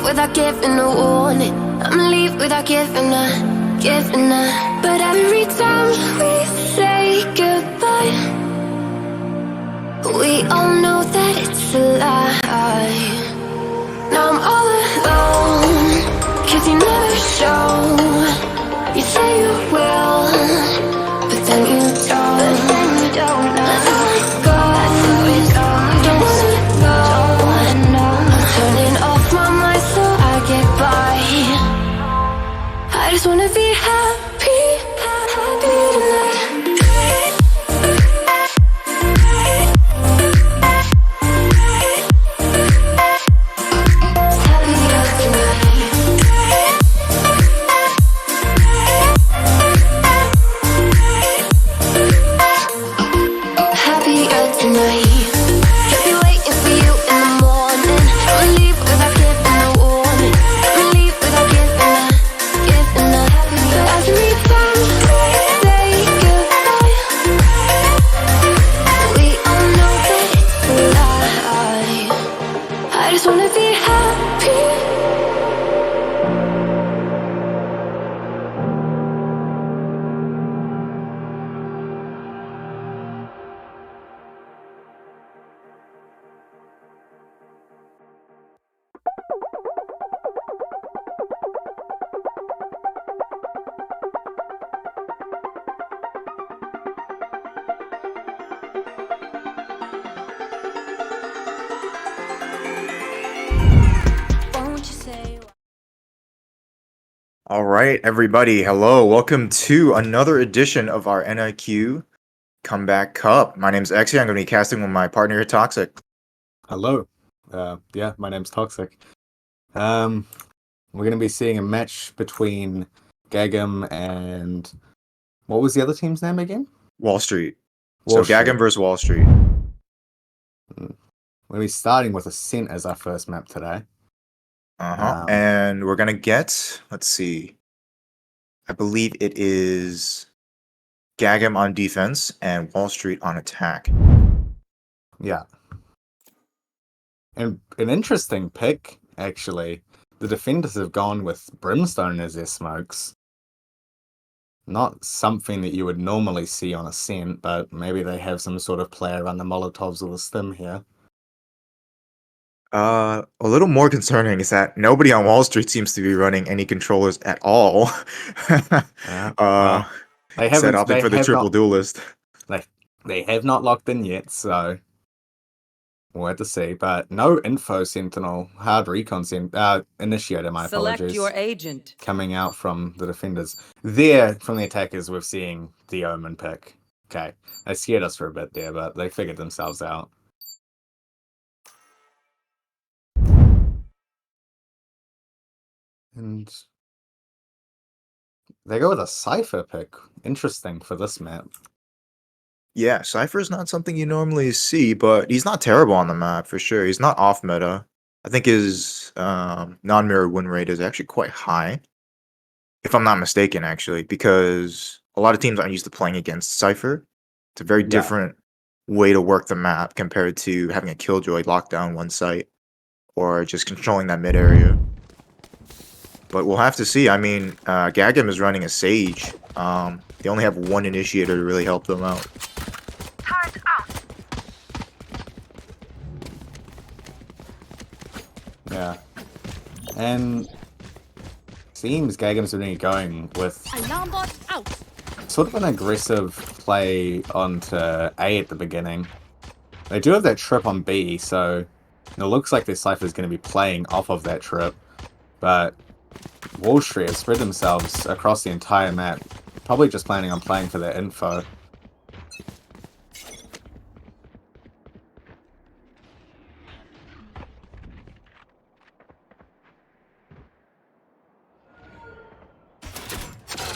without giving a warning. I'ma leave without giving a. But every time we say goodbye, we all know that it's a lie. Now I'm all alone, 'cause you never show. You say you will, but then you don't. Let's let go. Don't wanna know. I'm turning off my mind so I get by. I just wanna be happy, happy tonight. All right, everybody. Hello. Welcome to another edition of our NiQ Comeback Cup. My name's Exy. I'm going to be casting with my partner here, Toxic. Hello. Yeah, my name's Toxic. We're going to be seeing a match between Gagam and... What was the other team's name again? Wall Street. Wall Gagam Street. versus Wall Street. We're going to be starting with Ascent as our first map today. And we're going to get, let's see, I believe it is Gagam on defense and Wall Street on attack. Yeah. And an interesting pick, actually. The defenders have gone with Brimstone as their smokes. Not something that you would normally see on Ascent, but maybe they have some sort of play around the Molotovs or the Stim here. A little more concerning is that nobody on Wall Street seems to be running any controllers at all. Well, they haven't opting for the triple duelist. They have not locked in yet, so we'll have to see. But no info sentinel, hard recon initiator, my Select apologies. your agent. Coming out from the defenders. There, from the attackers, we're seeing the Omen pick. Okay. They scared us for a bit there, but they figured themselves out. And they go with a Cypher pick. Interesting for this map. Yeah, Cypher's not something you normally see, but he's not terrible on the map for sure. He's not off meta. I think his non-mirror win rate is actually quite high, if I'm not mistaken, actually, because a lot of teams aren't used to playing against Cypher. It's a very different way to work the map compared to having a Killjoy lock down one site or just controlling that mid area. But we'll have to see. I mean, Gagam is running a Sage. They only have one initiator to really help them out. Turret out. Yeah. And seems Gagam's really going with Alarm bot out. sort of an aggressive play onto A at the beginning. They do have that trip on B, so it looks like their Cypher's going to be playing off of that trip. But Wall Street has spread themselves across the entire map, probably just planning on playing for their info.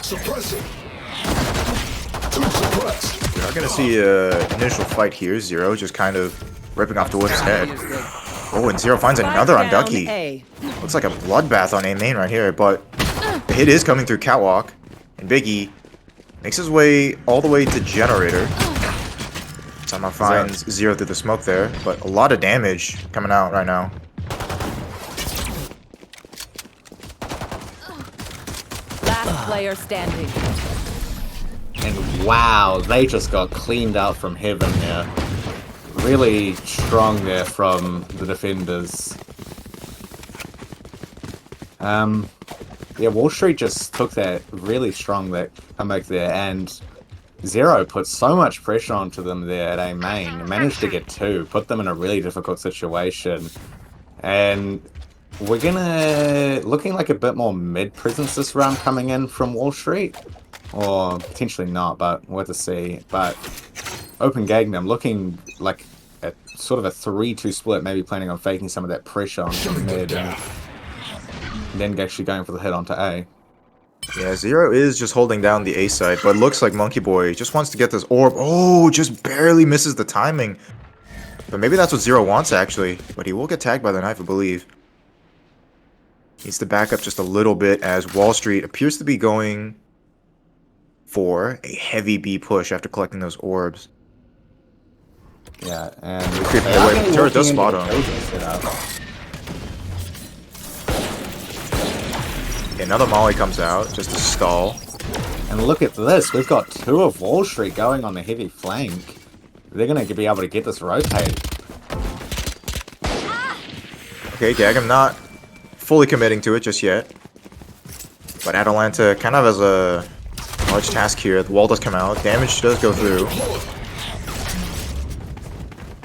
Suppressing. To suppress. We're not going to see an initial fight here. Zero just kind of ripping off the Whip's head. Oh, and Zero finds another on Ducky. Looks like a bloodbath on A main right here, but the hit is coming through Catwalk. And Biggie makes his way all the way to Generator. Somehow finds Zero through the smoke there, but a lot of damage coming out right now. player standing. And wow, they just got cleaned out from heaven there. Really strong there from the defenders. Yeah, Wall Street just took that really strong that comeback there, and Zero put so much pressure onto them there at A main. Managed to get 2, put them in a really difficult situation. And we're looking like a bit more mid presence this round coming in from Wall Street. Or potentially not, but we'll have to see. But Open Gagam looking like a sort of a 3-2 split, maybe planning on faking some of that pressure onto mid and then actually going for the hit onto A. Yeah, Zero is just holding down the A side, but looks like Monkey Boy just wants to get this orb. Oh, just barely misses the timing. But maybe that's what Zero wants, actually. But he will get tagged by the knife, I believe. Needs to back up just a little bit as Wall Street appears to be going for a heavy B push after collecting those orbs. Yeah, and Creeping away. Turret does spot him. Another Molly comes out just to stall. And look at this, we've got 2 of Wall Street going on the heavy flank. They're going to be able to get this rotate. Okay, Gagam not fully committing to it just yet. But Atalanta kind of has a large task here. The wall does come out. Damage does go through.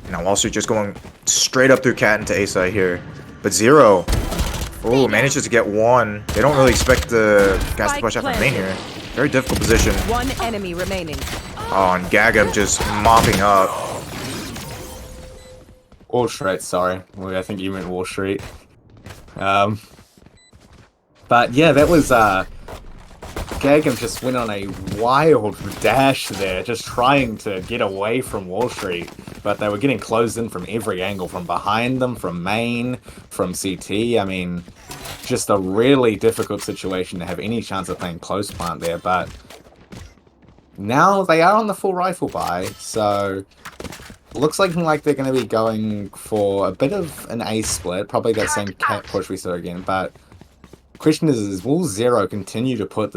Now Wall Street just going straight up through Cat into A side here. But Zero, oh, manages to get 1. They don't really expect the guys to push out from main here. Very difficult position. 1 enemy remaining. Oh, and Gagam just mopping up. Wall Street, sorry. Well, I think you meant Wall Street. But yeah, that was Gagam just went on a wild dash there, just trying to get away from Wall Street. But they were getting closed in from every angle, from behind them, from main, from CT. I mean, just a really difficult situation to have any chance of playing close plant there. But now they are on the full rifle buy, so looks like they're going to be going for a bit of an A split, probably that same cat push we saw again. But question is will Zero continue to put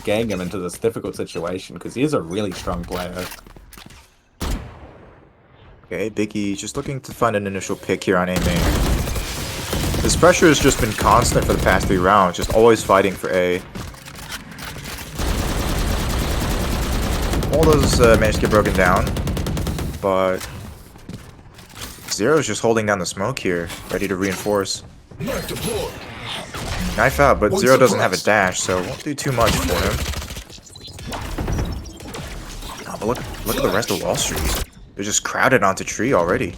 Gagam into this difficult situation, because he is a really strong player. Okay, Biggie just looking to find an initial pick here on A main. This pressure has just been constant for the past 3 rounds, just always fighting for A. All those managed to get broken down, but Zero's just holding down the smoke here, ready to reinforce. Knife out, but Zero doesn't have a dash, so it won't do too much for him. Oh, but look at the rest of Wall Street. They're just crowded onto tree already.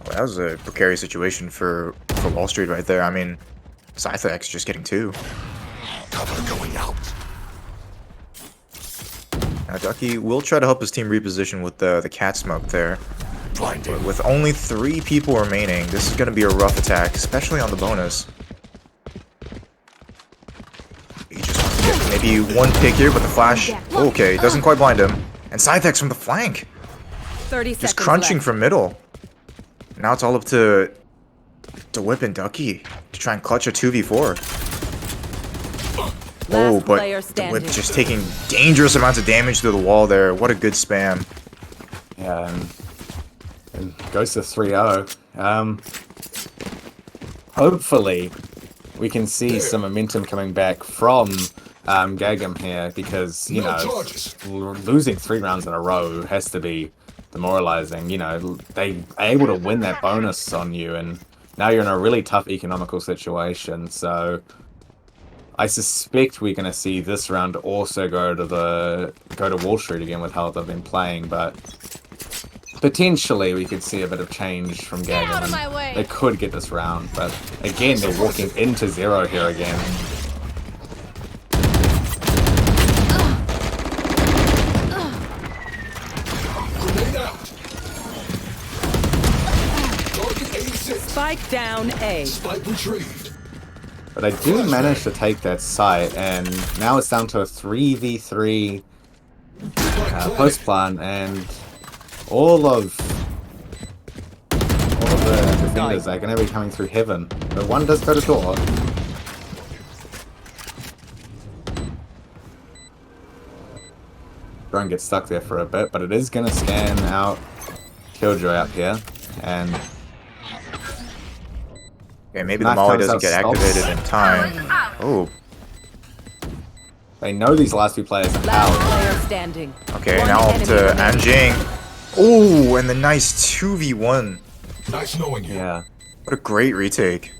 Well, that was a precarious situation for Wall Street right there. I mean, Scythex just getting 2. Cover going out. Now Ducky will try to help his team reposition with the cat smoke there. But with only 3 people remaining, this is going to be a rough attack, especially on the bonus. He just wants to get maybe 1 pick here, but the flash, okay, doesn't quite blind him. And Scythex from the flank, 30 seconds just crunching left. from middle. Now it's all up to Whip and Ducky to try and clutch a 2v4. Oh, but the Whip just taking dangerous amounts of damage through the wall there. What a good spam. Yeah, and goes to 3-0. Hopefully, we can see some momentum coming back from Gagam here, because, you know, losing 3 rounds in a row has to be demoralizing. You know, they are able to win that bonus on you, and now you're in a really tough economical situation, so I suspect we're going to see this round also go to Wall Street again with how they've been playing, but potentially we could see a bit of change from Gagam, and they could get this round, but again, they're walking into 0 here again. Spike down A. Spike retrieved. But I do manage to take that site, and now it's down to a 3v3 post plan, and all of the defenders are going to be coming through heaven. But one does go to door. Drone gets stuck there for a bit, but it is going to scan out Killjoy up here. And Okay, maybe the Knife molly comes doesn't out, get stops. activated in time. Oh, they know these last two players are Last out. player standing. okay, One now up enemy to remaining. Anjing. Oh, and the nice 2v1. Nice knowing you. Yeah. What a great retake.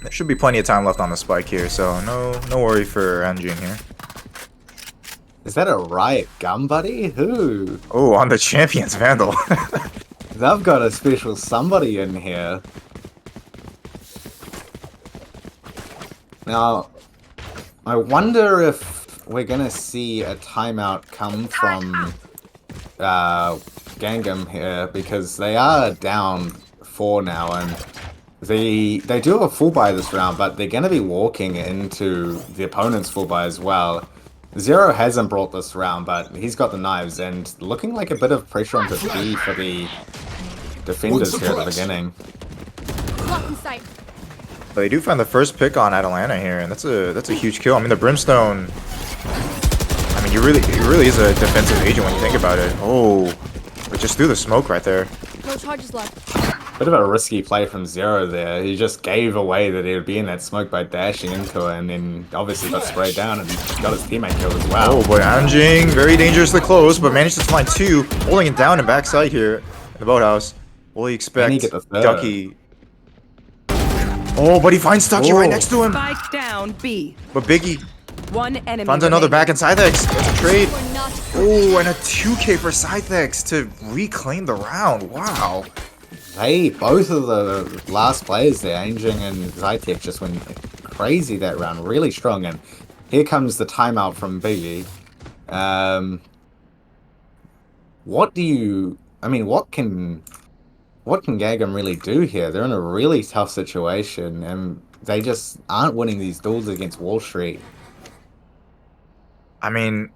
There should be plenty of time left on the spike here, so no worry for Anjing here. Is that a Riot gun, buddy? Who? Oh, on the Champions Vandal. They've got a special somebody in here. Now, I wonder if we're gonna see a timeout come from Gagam here, because they are down 4 now, and they do have a full buy this round, but they're gonna be walking into the opponent's full buy as well. Zero hasn't brought this round, but he's got the knives, and looking like a bit of pressure onto B for the defenders here at the beginning. But they do find the first pick on Atalanta here, and that's a huge kill. I mean, the Brimstone. I mean, it really is a defensive agent when you think about it. Oh, but just threw the smoke right there. No charges left. Bit of a risky play from Zero there. He just gave away that he would be in that smoke by dashing into it, and then obviously got sprayed down and got his teammate killed as well. Oh boy, Anjing, very dangerously close, but managed to find 2, holding it down in backside here in the boathouse. Will he expect And he get the third. Ducky? Oh, but he finds Ducky right Oh. next to him. Spike down B. But Biggie One enemy finds another remaining. back in Scythex. That's a trade. We're not. Oh, and a 2K for Scythex to reclaim the round. Wow. Hey, both of the last players there, Anjing and Zytek, just went crazy that round, really strong. And here comes the timeout from Biggie. What can Gagam really do here? They're in a really tough situation, and they just aren't winning these duels against Wall Street. I mean,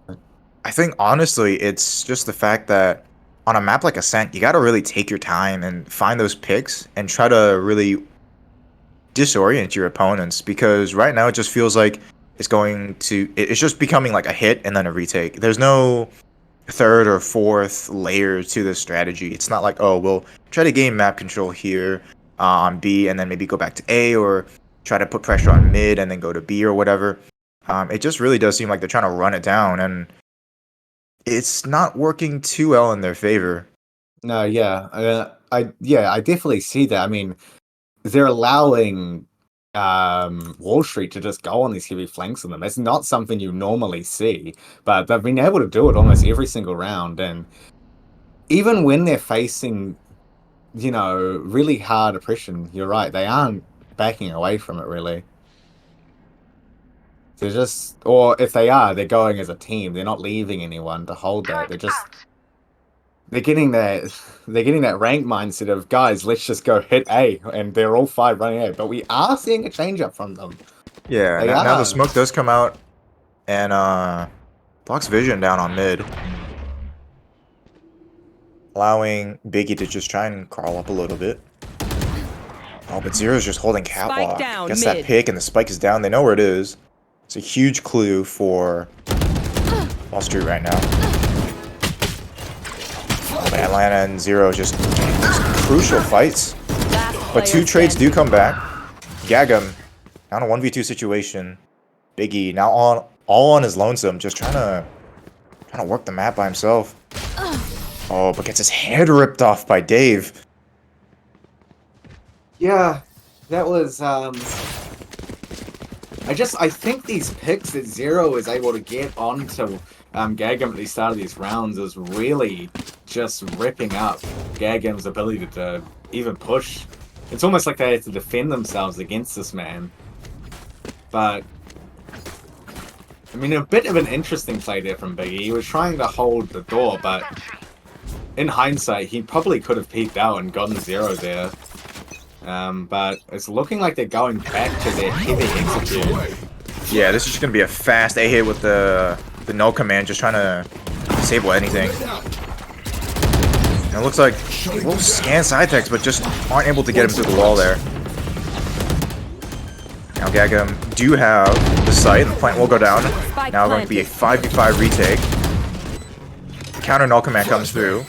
I think honestly, it's just the fact that on a map like Ascent, you got to really take your time and find those picks and try to really disorient your opponents, because right now it just feels like it's just becoming like a hit and then a retake. There's no third or fourth layer to this strategy. It's not like, oh, we'll try to gain map control here on B and then maybe go back to A, or try to put pressure on mid and then go to B or whatever. It just really does seem like they're trying to run it down, and it's not working too well in their favor. No, I definitely see that. I mean, they're allowing Wall Street to just go on these heavy flanks on them. It's not something you normally see, but they've been able to do it almost every single round. And even when they're facing, really hard oppression, you're right, they aren't backing away from it really. They're just, or if they are, they're going as a team. They're not leaving anyone to hold that. They're getting that rank mindset of, guys, let's just go hit A, and they're all 5 running A. But we are seeing a change up from them. Yeah, They now the are. smoke does come out and blocks vision down on mid, allowing Biggie to just try and crawl up a little bit. Oh, but Zero's just holding catwalk. down, Gets mid. that pick and the spike is down. They know where it is. It's a huge clue for Wall Street right now. But Atlanta and Zero just crucial fights. Last But player 2 trades do standing. come back. Gagam, now in a 1v2 situation. Biggie now all on his lonesome, just trying to work the map by himself. Oh, but gets his head ripped off by Dave. Yeah, that was, I think these picks that Zero is able to get onto Gagam at the start of these rounds is really just ripping up Gagam's ability to even push. It's almost like they had to defend themselves against this man. But, I mean, a bit of an interesting play there from Biggie. He was trying to hold the door, but in hindsight, he probably could have peeked out and gotten Zero there. But it's looking like they're going back to their heavy execute. Yeah, this is just gonna be a fast A hit with the the null command, just trying to disable anything. And it looks like they will scan side techs, but just aren't able to get him through the wall there. Now Gagam do have the site, and the plant will go down. Now going to be a 5v5 retake. The counter null command comes through.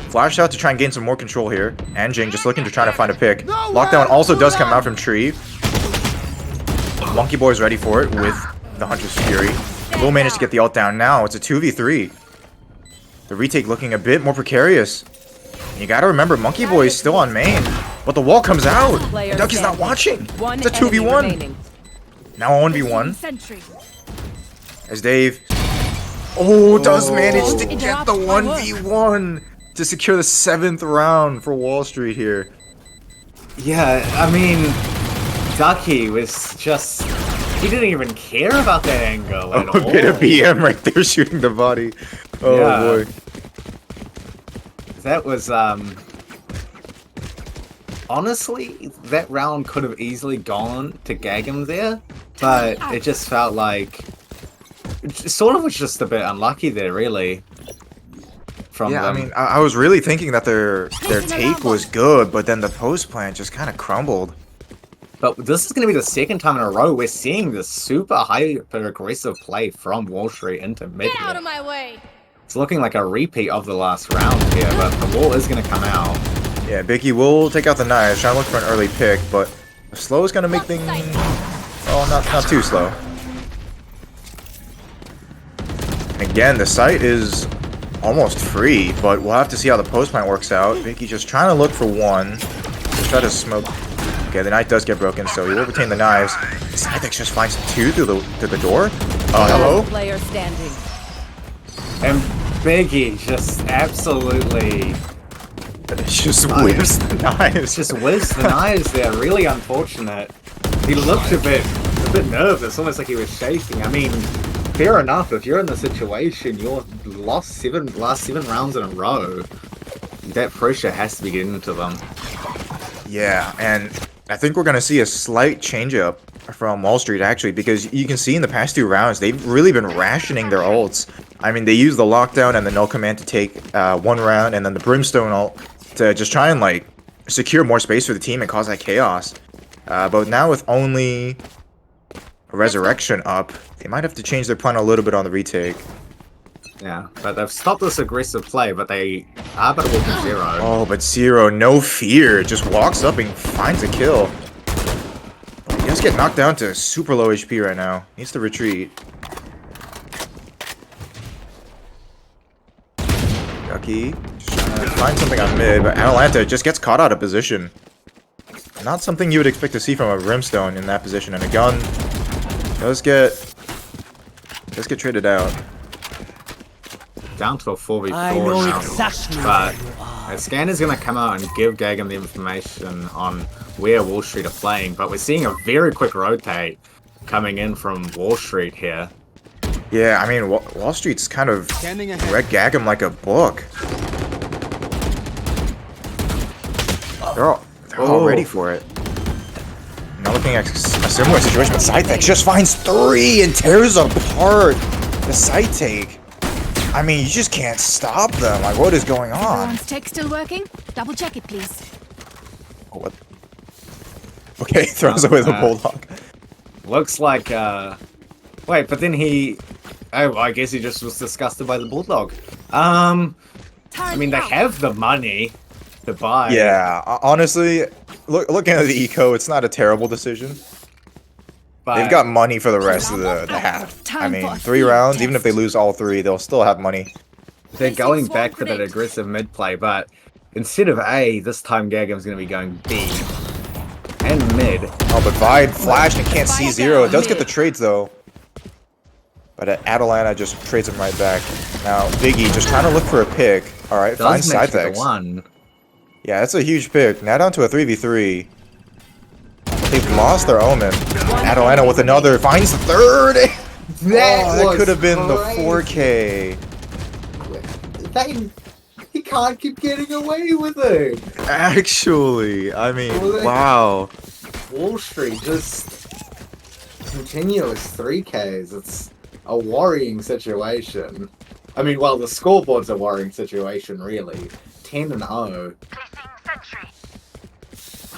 Flash out to try and gain some more control here. And Jing just looking to try to find a pick. Lockdown also does come out from Tree. Monkey Boy is ready for it with the Hunter's Fury. Will manage to get the ult down now. It's a 2v3. The retake looking a bit more precarious. You gotta remember, Monkey Boy is still on main. But the wall comes out. And Ducky's not watching. It's a 2v1. Now a 1v1. As Dave does manage to get the 1v1 to secure the 7th round for Wall Street here. Yeah, I mean, Ducky was just... He didn't even care about that angle at all. A bit of BM right there shooting the body. Oh Yeah. boy. That was, honestly, that round could have easily gone to Gagam there, but it just felt like... It sort of was just a bit unlucky there, really. From Yeah, them. I mean, I was really thinking that their take was good, but then the post plan just kind of crumbled. But this is going to be the second time in a row we're seeing this super hyper aggressive play from Wall Street into mid. Get out of my way! It's looking like a repeat of the last round here, but the wall is going to come out. Yeah, Biggie will take out the knives, trying to look for an early pick, but slow is going to make things... Oh, not too slow. Again, the site is almost free, but we'll have to see how the post plant works out. Biggie just trying to look for one. Just try to smoke. Okay, the knife does get broken, so he will retain the knives. Cythex just finds two through the door. Oh, hello? Player standing. And Biggie just absolutely Just whips the knives. just whizzed the knives there. Really unfortunate. He looked a bit nervous, almost like he was shaking. I mean, fair enough. If you're in the situation, you're last seven rounds in a row. That pressure has to be getting to them. Yeah, and I think we're going to see a slight change up from Wall Street, actually, because you can see in the past 2 rounds, they've really been rationing their ults. I mean, they use the lockdown and the null command to take 1 round, and then the brimstone ult to just try and, like, secure more space for the team and cause that chaos. But now with only a resurrection up, they might have to change their plan a little bit on the retake. Yeah, but they've stopped this aggressive play, but they are better walking Zero. Oh, but Zero, no fear, just walks up and finds a kill. He does get knocked down to super low HP right now. Needs to retreat. Ducky, just trying to find something on mid, but Atalanta just gets caught out of position. Not something you would expect to see from a Brimstone in that position, and a gun does get traded out. Down to a 4v4 I know now. exactly But where you are. a scanner's going to come out and give Gagam the information on where Wall Street are playing, but we're seeing a very quick rotate coming in from Wall Street here. Yeah, I mean, Wall Street's kind of read Gagam like a book. They're all ready for it. Now looking at a similar situation with Cythex, just finds 3 and tears apart the side take. I mean, you just can't stop them. Like, what is going on? Everyone's tech still working? Double check it, please. Oh, what? Okay, throws away the bulldog. Looks like, wait, but then I guess he just was disgusted by the bulldog. I mean, they have the money to buy. Yeah, honestly, looking at the eco, it's not a terrible decision. But They've got money for the rest of the half. I mean, 3 rounds, even if they lose all 3, they'll still have money. they're going back for that aggressive mid play, but instead of A, this time Gagam's going to be going B and mid. Oh, but Vide flashed and can't see Zero. It does get the trades, though. But Atalanta just trades him right back. Now, Biggie just trying to look for a pick. Alright, finds Does make it Cythex. the one. Yeah, that's a huge pick. Now down to a 3v3. They've lost their Omen. Atalanta with another. Finds the 3rd! That could have been the 4K. He can't keep getting away with it. Actually, I mean, wow. Wall Street just continuous 3Ks. a worrying situation. I mean, well, the scoreboard's a worrying situation, really. 10-0.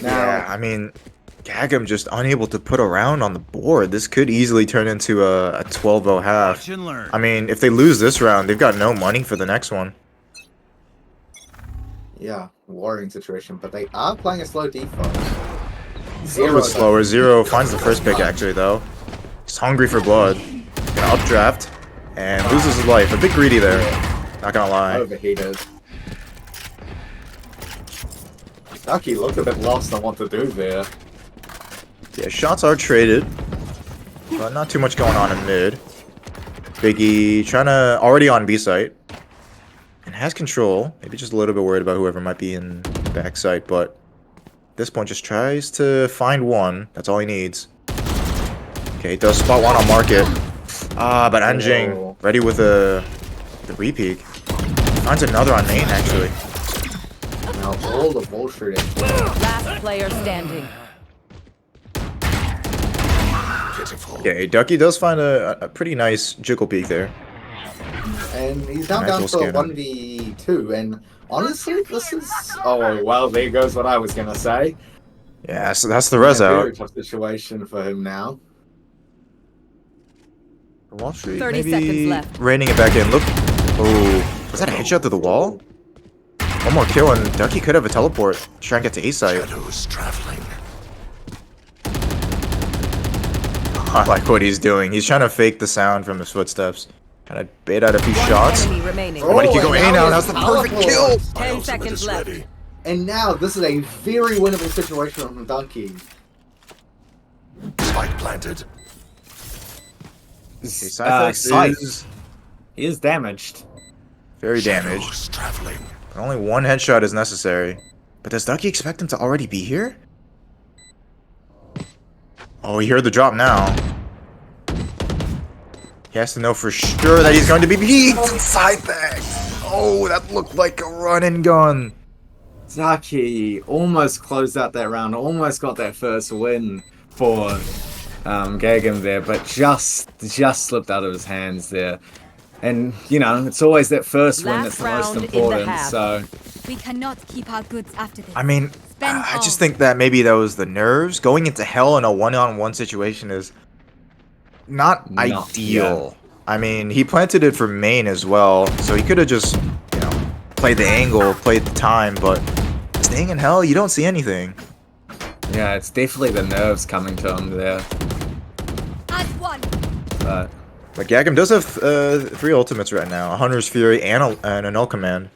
Now, Yeah, I mean, Gagam just unable to put a round on the board. This could easily turn into a 12-0 half. Watch and learn. I mean, if they lose this round, they've got no money for the next one. yeah, worrying situation, but they are playing a slow defense. A Zero little bit slower. Zero finds the first pick, actually, though. He's hungry for blood. Gonna updraft and loses his life. A bit greedy there. Not gonna lie. Overheated. Ducky looked a bit lost on what to do there. Yeah, shots are traded, but not too much going on in mid. Biggie trying to already on B site and has control. Maybe just a little bit worried about whoever might be in back site, but at this point just tries to find one. That's all he needs. Okay, he does spot one on market. Ah, but Anjing ready with the repeat. Finds another on main actually. Now all the Wall Street. Last player standing. Pitiful. Okay, Ducky does find a pretty nice jiggle peek there. And he's now Might down as to well a scan him. 1v2, and honestly, this is... Oh, well, there goes what I was gonna say. Yeah, so that's the res Yeah, out. very tough situation for him now. Wall Street 30 maybe seconds left. reining it back in. Look. Oh, was that a headshot through the wall? One more kill and Ducky could have a teleport. Try and get to A site. Shadows traveling. I like what he's doing. He's trying to fake the sound from his footsteps. Trying to bait out a few One shots. enemy remaining. But he could go and A now. he's That's the perfect teleport. kill. My 10 ultimate seconds is left. ready. And now, this is a very winnable situation from Ducky. Spike planted. Cyphex Scythe is is damaged. very damaged. Shadows traveling. Only one headshot is necessary. But does Ducky expect him to already be here? Oh, he heard the drop now. He has to know for sure that he's going to be peeked. Cyphex. Oh, that looked like a run and gun. Ducky almost closed out that round, almost got that first win for Gagam there, but just slipped out of his hands there. And, you know, it's always that first win that's Last the most round in the important, half. so... We cannot keep our goods after this. I mean, Spend I just all. think that maybe that was the nerves. Going into hell in a one-on-one situation is not ideal. I mean, he planted it for main as well, so he could have just, you know, played the angle, played the time, but staying in hell, you don't see anything. Yeah, it's definitely the nerves coming to him there, As one. but... But Gagam does have 3 ultimates right now, a Hunter's Fury and a Null Command.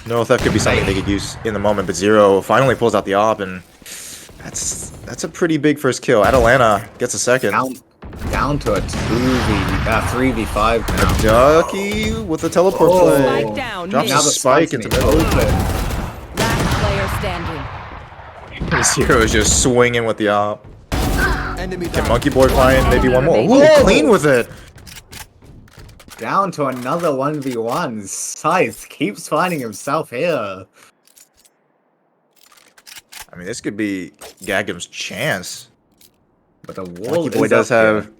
No, if that could be something they could use in the moment, but Zero finally pulls out the op, and that's a pretty big first kill. Atalanta gets a second. Down to a 3v5 now. Ducky with the teleport play. Spike down, Drops mid. a spike into middle. Last player standing. Zero is just swinging with the op. Enemy Can Monkey Boy find maybe one more? Ooh, Whoa. clean with it. Down to another 1v1. Scythe keeps finding himself here. I mean, this could be Gagam's chance. But the wall Monkey Boy is does up there. have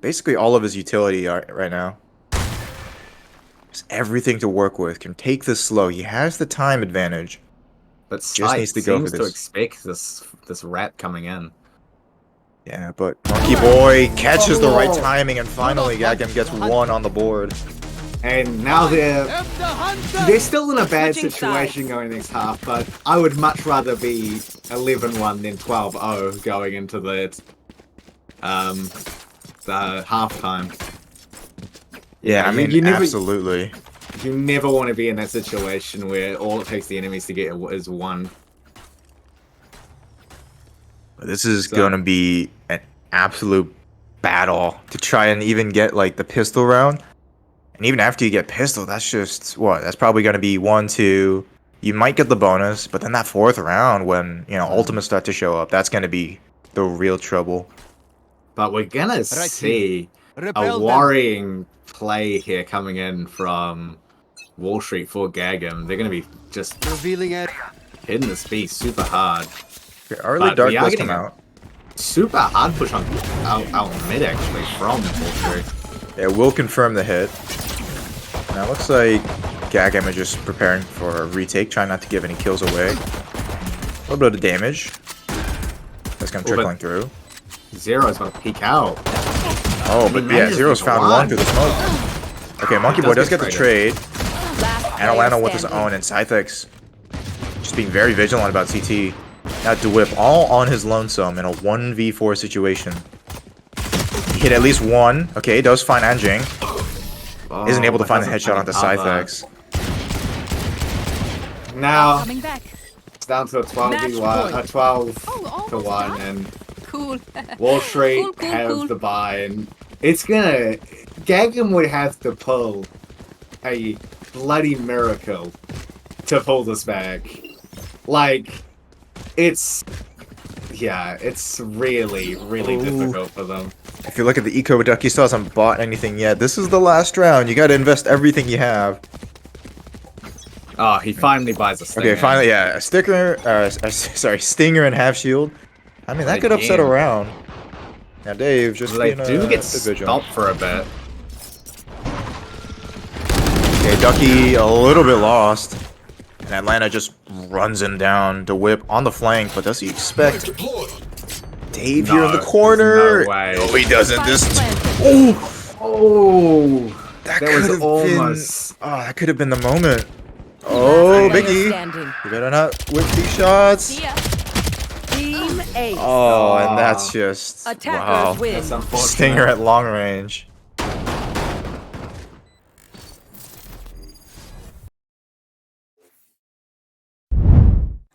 basically all of his utility right now. Has everything to work with. Can take this slow. He has the time advantage. But just Scythe needs to go seems for to this. expect this rat coming in. Yeah, but Monkey Boy catches the right timing, and finally Gagam gets one on the board. And now they're still in a bad Switching situation sides. going next half, but I would much rather be 11-1 than 12-0 going into the halftime. Yeah, I you- mean, you never- absolutely. You never want to be in that situation where all it takes the enemies to get is one. This is So- going to be an absolute battle to try and even get like the pistol round. And even after you get pistol, that's just what? That's probably going to be 1, 2. You might get the bonus, but then that 4th round when, you know, ultimates start to show up, that's going to be the real trouble. But we're gonna see a Repel them. worrying play here coming in from Wall Street for Gagam. They're gonna be just Revealing area. hitting this beast super hard. Early But Dark we are does getting come a- out. super hard push on our mid actually from Poultry. Yeah, we'll confirm the hit. Now it looks like Gagam is just preparing for a retake, trying not to give any kills away. A little bit of damage. That's kind of trickling through. Zero's gonna peek out. Oh, but yeah, Zero's found one through the smoke. Okay, Monkey Boy does get the trade. And Atlanta with his own, and Scythex just being very vigilant about CT. Now DeWhip all on his lonesome in a 1v4 situation. He hit at least one. Okay, does find Anjing. Isn't able to find the headshot onto Scythex. Now Coming back. it's down to a 12v1, a 12 to 1, and Cool. Wall Street Cool, have cool. the buy, and it's gonna. Gagam would have to pull a bloody miracle to pull this back. Like, it's. Yeah, it's really, really difficult for them. If you look at the eco duck, he still hasn't bought anything yet. This is the last round. You gotta invest everything you have. Oh, he finally buys a stinger. Okay, finally, yeah. A sticker, sorry, Stinger and Half Shield. I mean, that could upset a round. Now, Dave, just They being do get vigilant. stopped for a bit. Okay, Ducky a little bit lost. And Atlanta just runs him down to whip on the flank, but does he expect Deployed. Dave No, here in the there's corner? no way. No, he doesn't. This. Spike planted. Oh, That could was have almost. been. Oh, that could have been the moment. Oh, Last player Biggie. standing. You better not whip these shots. See ya. Team Ace. Oh, and that's just Attackers wow. win. That's unfortunate. Stinger at long range.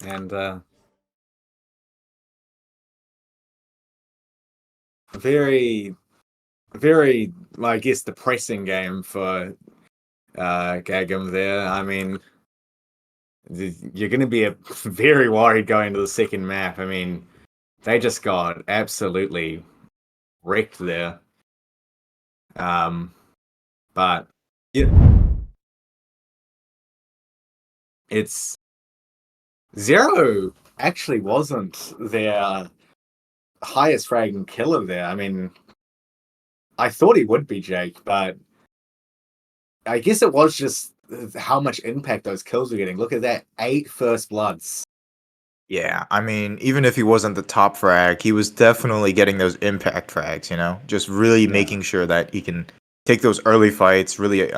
And very, very, I guess, depressing game for Gagam there. I mean, you're going to be very worried going to the second map. I mean, they just got absolutely wrecked there. But yeah, it's Zero actually wasn't their highest fragging killer there. I mean, I thought he would be Jake, but I guess it was just how much impact those kills were getting. Look at that, 8 first bloods. Yeah, I mean, even if he wasn't the top frag, he was definitely getting those impact frags, you know? Just really making sure that he can take those early fights, really,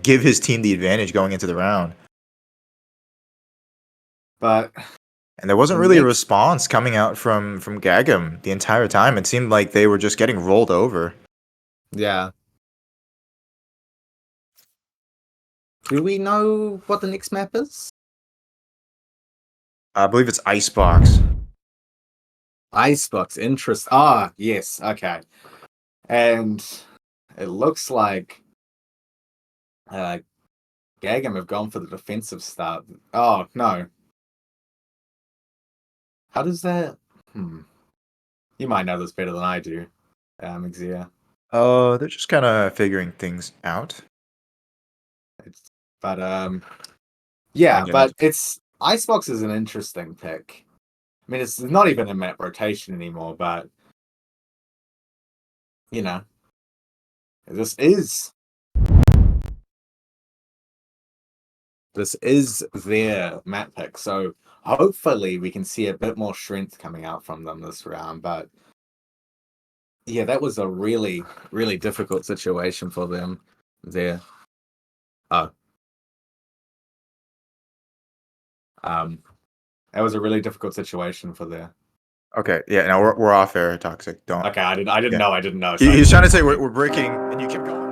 give his team the advantage going into the round. But And there wasn't really a response coming out from Gagam the entire time. It seemed like they were just getting rolled over. yeah. Do we know what the next map is? I believe it's Icebox. Icebox, interest. Ah, yes, okay. And it looks like Gagam have gone for the defensive start. Oh, no. How does that... You might know this better than I do, Xia. They're just kind of figuring things out. But, yeah, Engine but it's... Icebox is an interesting pick. I mean, it's not even a map rotation anymore, but... You know. This is their map pick, so hopefully we can see a bit more strength coming out from them this round. But yeah, that was a really, really difficult situation for them there. That was a really difficult situation for there. Okay, yeah, now we're off air, Toxic. Don't. Okay, I didn't Yeah. know. I didn't know. He's trying to say we're breaking, and you kept going.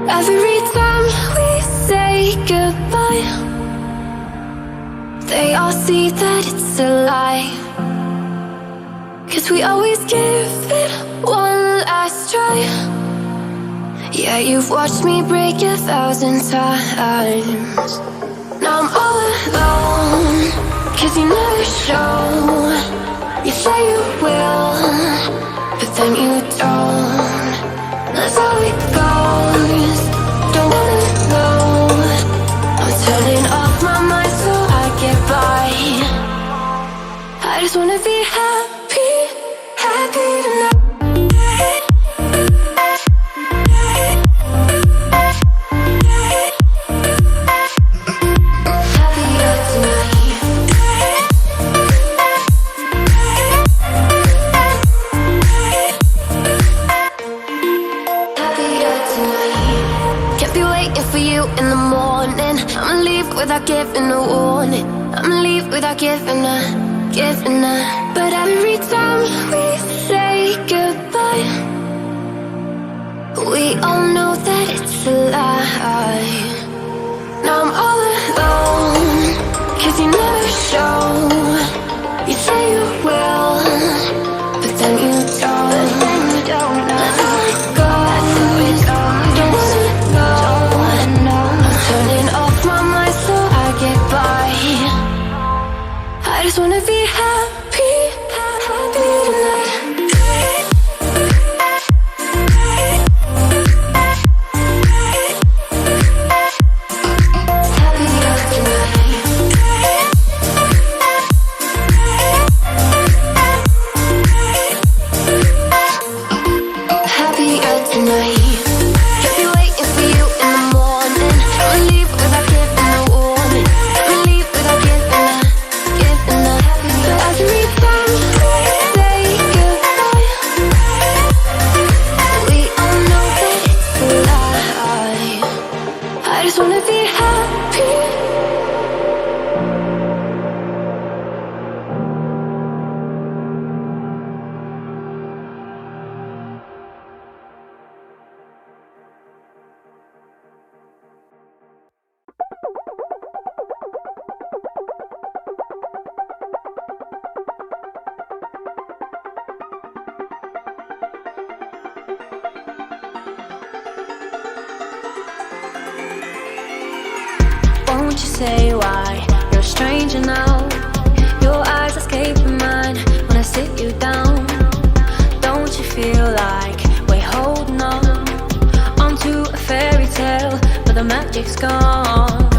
Every time we say goodbye, they all see that it's a lie. 'Cause we always give it one last try. Yeah, you've watched me break 1,000 times. Now I'm all alone, 'cause you never show. You say you will, but then you don't. That's how it goes. Don't wanna know just wanna be happy, happy tonight. Happier tonight. Happier tonight. Can't be waiting for you in the morning. I'ma leave without giving a warning. I'ma leave without giving a. But every time we say goodbye, we all know that it's a lie. Now I'm all alone, 'cause you never show. You say you will, but then you don't. Let's let go. Don't wanna know. I'm turning off my mind so I get by. I just wanna be happy, happy tonight. Happier tonight. Happier tonight. Can't be waiting for you in the morning. I'ma leave without giving a warning. I'ma leave without giving a. But every time we say goodbye, we all know that it's a lie. I just wanna be happy. Won't you say why you're a stranger now? Your eyes escaping mine when I sit you down. Don't you feel like we're holding on onto a fairy tale, but the magic's gone?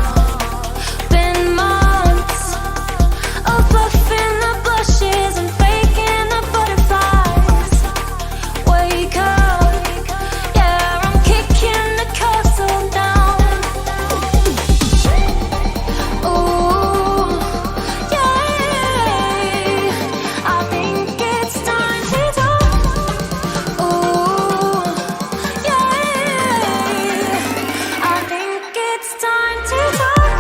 Been months of bluffing the blushes and faking the butterflies. Wake up, yeah, I'm kicking the castle down. Ooh, yeah, I think it's time to talk. Ooh, yeah, I think it's time to talk.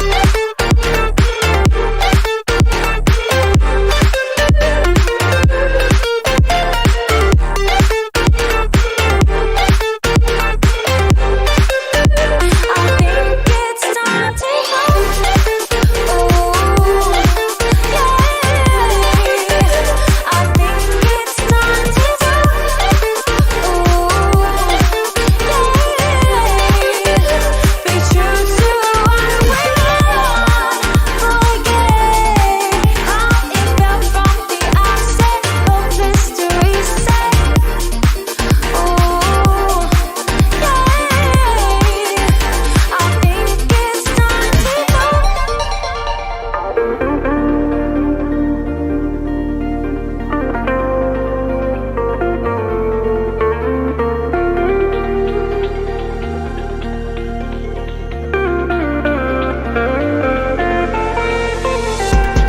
I think it's time to talk. Ooh, yeah, I think it's time to talk. Ooh, yeah, be true to what we want. Forget how it felt from the outset. Hope history said. Ooh, yeah, I think it's time to talk.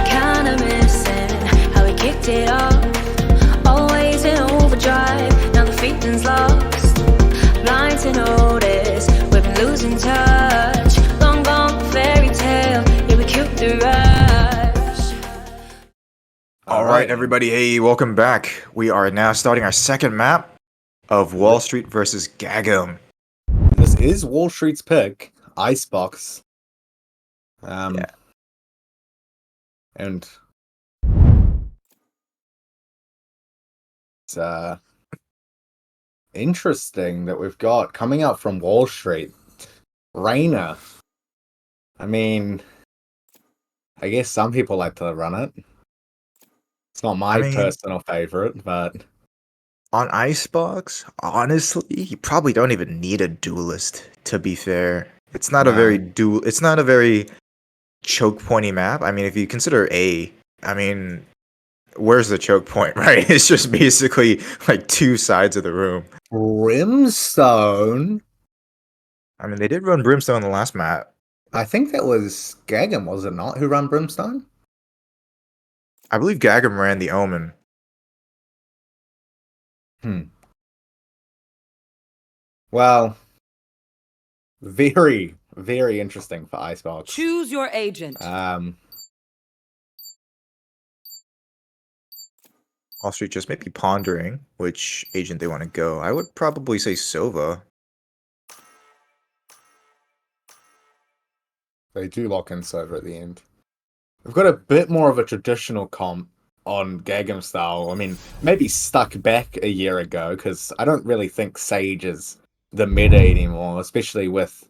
Kinda missing how we kicked it off. Always in overdrive, now the feeling's lost. Blind to notice, we've been losing touch. Long gone fairy tale, yeah, we killed the rush. All right, everybody. Hey, welcome back. We are now starting our second map of Wall Street versus Gagam. This is Wall Street's pick, Icebox. Yeah. And it's interesting that we've got coming out from Wall Street, Reyna. I mean, I guess some people like to run it. It's not my personal favorite, but On Icebox, honestly, you probably don't even need a duelist, to be fair. It's not a very choke pointy map. I mean, if you consider A, I mean, where's the choke point, right? It's just basically like two sides of the room. Brimstone. I mean, they did run Brimstone in the last map. I think that was Gagam, was it not, who ran Brimstone? I believe Gagam ran the Omen. Well, very, very interesting for Icebox. Choose your agent. Wall Street just maybe pondering which agent they want to go. I would probably say Sova. They do lock in Sova at the end. We've got a bit more of a traditional comp on Gagam style. I mean, maybe stuck back a year ago, because I don't really think Sage is the meta anymore, especially with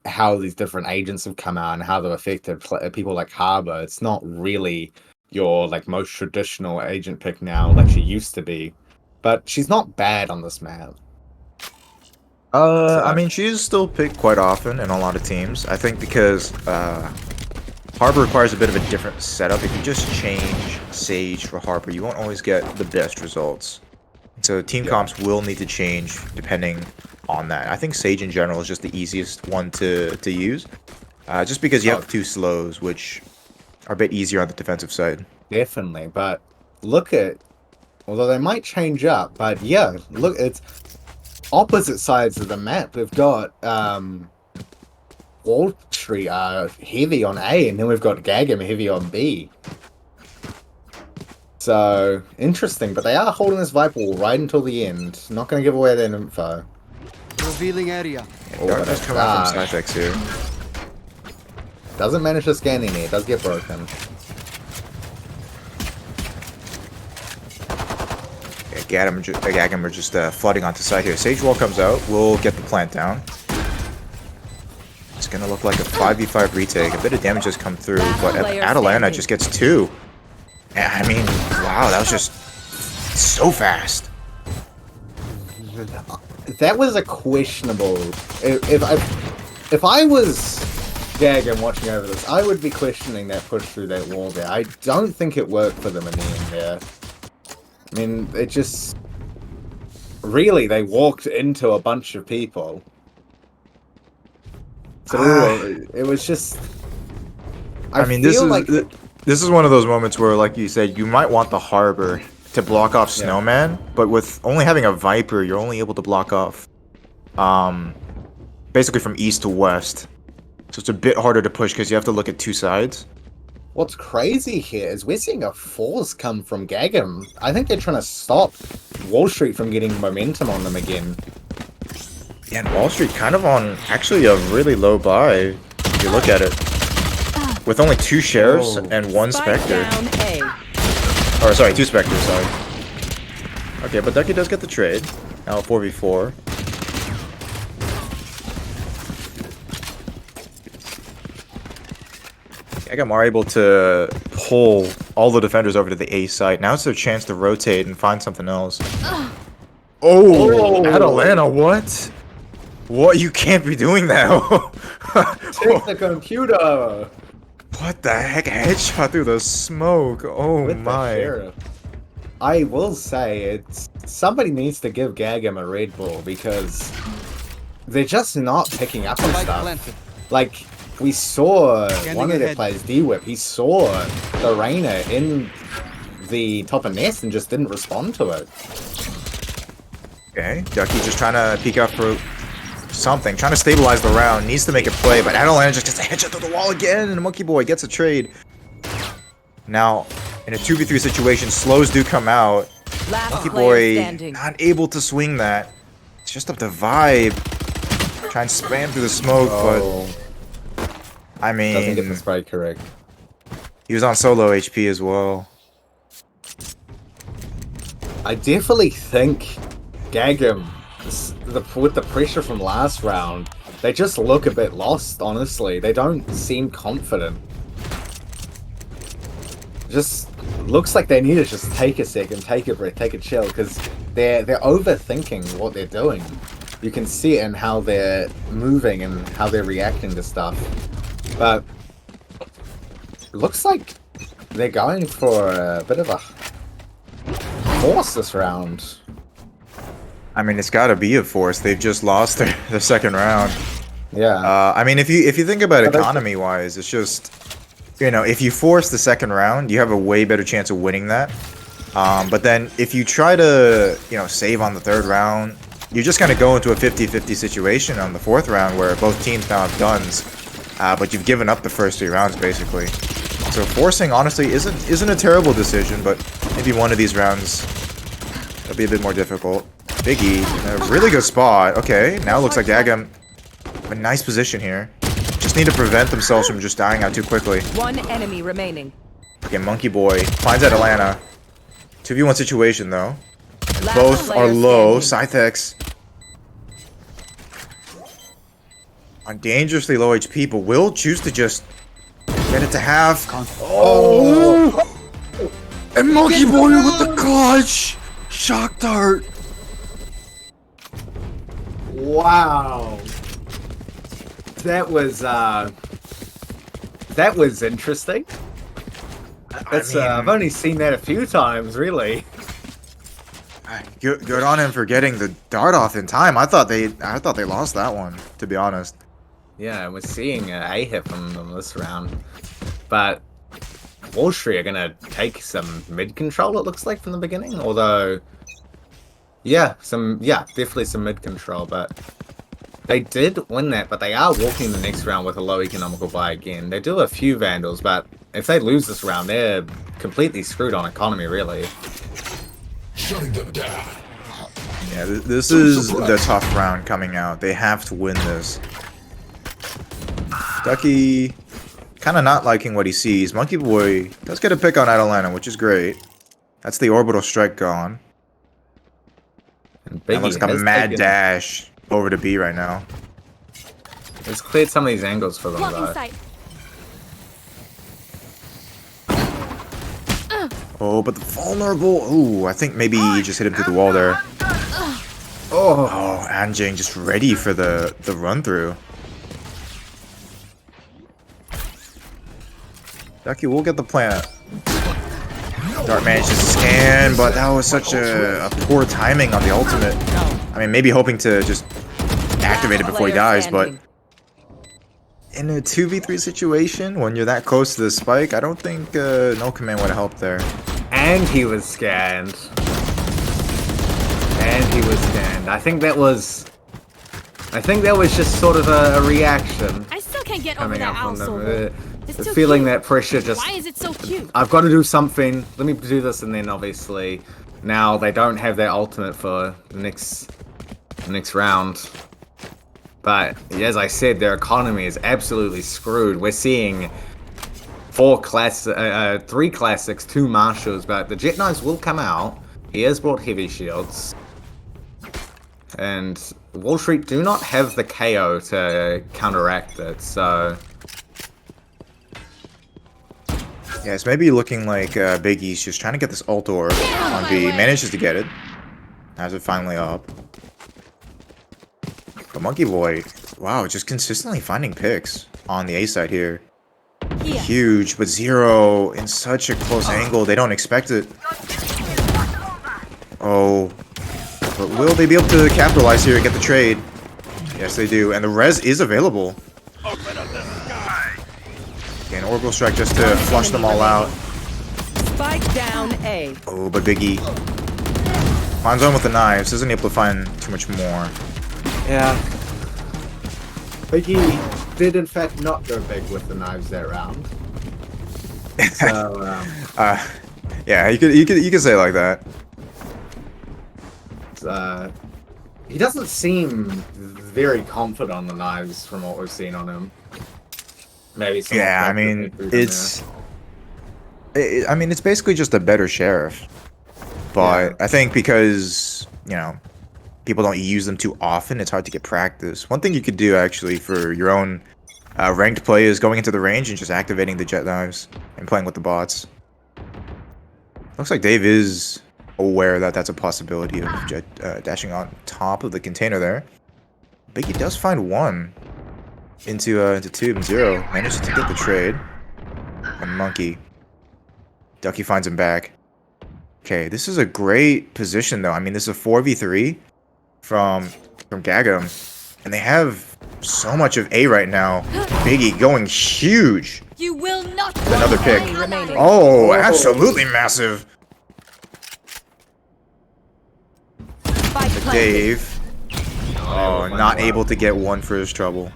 how these different agents have come out and how they've affected people like Harbor. It's not really your like most traditional agent pick now like she used to be. But she's not bad on this map. I mean, she is still picked quite often in a lot of teams. I think because Harbor requires a bit of a different setup. If you just change Sage for Harbor, you won't always get the best results. So team comps will need to change depending on that. I think Sage in general is just the easiest one to use. Just because you have two slows, which are a bit easier on the defensive side. Definitely, but look at... Although they might change up, but yeah, look, it's opposite sides of the map. We've got Wall Street heavy on A, and then we've got Gagam heavy on B. So, interesting, but they are holding this Viper wall right until the end. Not going to give away their info. Revealing area. Don't just come out from Snipex here. Doesn't manage to scan in here, does get broken. Gagam are just flooding onto side here. Sage wall comes out. We'll get the plant down. It's going to look like a 5v5 retake. A bit of damage has come through, but Atalanta just gets 2. I mean, wow, that was just so fast. That was a questionable... If I was Gagam watching over this, I would be questioning that push through that wall there. I don't think it worked for them in the end there. I mean, it just... Really, they walked into a bunch of people. So it was just... I mean, this is one of those moments where, like you said, you might want the Harbor to block off Snowman, but with only having a Viper, you're only able to block off basically from east to west. So it's a bit harder to push because you have to look at two sides. What's crazy here is we're seeing a force come from Gagam. I think they're trying to stop Wall Street from getting momentum on them again. Yeah, and Wall Street kind of on actually a really low buy, if you look at it. With only 2 Sheriffs and 1 Spectre. Or sorry, 2 Spectres, sorry. Okay, but Ducky does get the trade. Now 4v4. Gagam are able to pull all the defenders over to the A site. Now it's their chance to rotate and find something else. Oh, Atalanta, what? What? You can't be doing that. Take the computer! What the heck? A headshot through the smoke. Oh With my. the sheriff. I will say, somebody needs to give Gagam a Red Bull because they're just not picking up on stuff. Like, we saw one of their players, D-Whip, he saw the Reyna in the top of nest and just didn't respond to it. Okay, Ducky just trying to peek out for something, trying to stabilize the round, needs to make a play, but Atalanta just gets a headshot through the wall again, and Monkey Boy gets a trade. Now, in a 2v3 situation, slows do come out. Monkey Boy not able to swing that. It's just up to Vibe. Try and spam through the smoke, but I mean, doesn't get the spray correct. He was on solo HP as well. I definitely think Gagam, with the pressure from last round, they just look a bit lost, honestly. They don't seem confident. Just looks like they need to just take a second, take a breath, take a chill, because they're overthinking what they're doing. You can see it in how they're moving and how they're reacting to stuff. But it looks like they're going for a bit of a force this round. I mean, it's got to be a force. They've just lost their second round. Yeah. I mean, if you think about But economy wise, it's just, you know, if you force the second round, you have a way better chance of winning that. But then if you try to, you know, save on the third round, you're just going to go into a 50-50 situation on the fourth round where both teams now have guns, but you've given up the first 3 rounds basically. So forcing honestly isn't a terrible decision, but maybe one of these rounds it'll be a bit more difficult. Biggie in a really good spot. Okay, now it looks like Gagam a nice position here. Just need to prevent themselves from just dying out too quickly. One enemy remaining. Okay, Monkey Boy finds Atlanta. 2v1 situation though. Last Both player are low. standing. Scythex on dangerously low HP, but will choose to just get it to half. Oh! And Monkey Boy with the clutch! Shock dart! Wow. That was interesting. That's mean- I've only seen that a few times, really. Good on him for getting the dart off in time. I thought they lost that one, to be honest. Yeah, we're seeing a hit from them this round, but Wall Street are gonna take some mid control. It looks like from the beginning, although, definitely some mid control. But they did win that, but they are walking the next round with a low economical buy again. They do have a few Vandals, but if they lose this round, they're completely screwed on economy, really. Shutting them down. Yeah, this is the tough round coming out. They have to win this. Ducky kind of not liking what he sees. Monkey Boy does get a pick on Atalanta, which is great. That's the orbital strike gone. And That looks like a has mad taken- dash over to B right now. It's cleared some of these angles for them, Blocking though. sight. Oh, but the vulnerable. Ooh, I think maybe he just hit him through the wall there. Oh, Anjing just ready for the run through. Ducky will get the plant. Dart managed to scan, but that was such a poor timing on the ultimate. I mean, maybe hoping to just activate it before he dies, but in a 2v3 situation, when you're that close to the spike, I don't think no command would have helped there. And he was scanned. I think that was just sort of a reaction I still can't get over coming that up from owl them. silver. It's The too feeling cute. that pressure just. Why is it so cute? I've got to do something. Let me do this, and then obviously now they don't have their ultimate for the next round. But as I said, their economy is absolutely screwed. We're seeing 3 classics, 2 marshals, but the Jet Knives will come out. He has brought heavy shields. And Wall Street do not have the KO to counteract it, so... Yeah, it's maybe looking like Big E's just trying to get this ult orb on B. Manages to get it. Has it finally up. But Monkey Boy, wow, just consistently finding picks on the A side here. Here. Huge, but 0 in such a close angle. They don't expect it. Oh. But will they be able to capitalize here and get the trade? Yes, they do. And the res is available. Okay, an orbital strike just to flush them all out. Spike down A. Oh, but Biggie finds on with the knives. Isn't able to find too much more. Yeah. Biggie did in fact not go big with the knives that round. So, Yeah, you could say it like that. he doesn't seem very confident on the knives from what we've seen on him. Maybe. Yeah, I mean, it's basically just a better sheriff. But Yeah. I think because, you know, people don't use them too often, it's hard to get practice. One thing you could do actually for your own ranked play is going into the range and just activating the jet knives and playing with the bots. Looks like Dave is aware that that's a possibility of jet dashing on top of the container there. Biggie does find one into tube and 0. Manages to get the trade. And Monkey Ducky finds him back. Okay, this is a great position though. I mean, this is a 4v3 from Gagam, and they have so much of A right now. Biggie going huge. You will not. Another pick. remaining. Oh, absolutely massive. Spike planted. Dave. Oh, not able to get one for his trouble.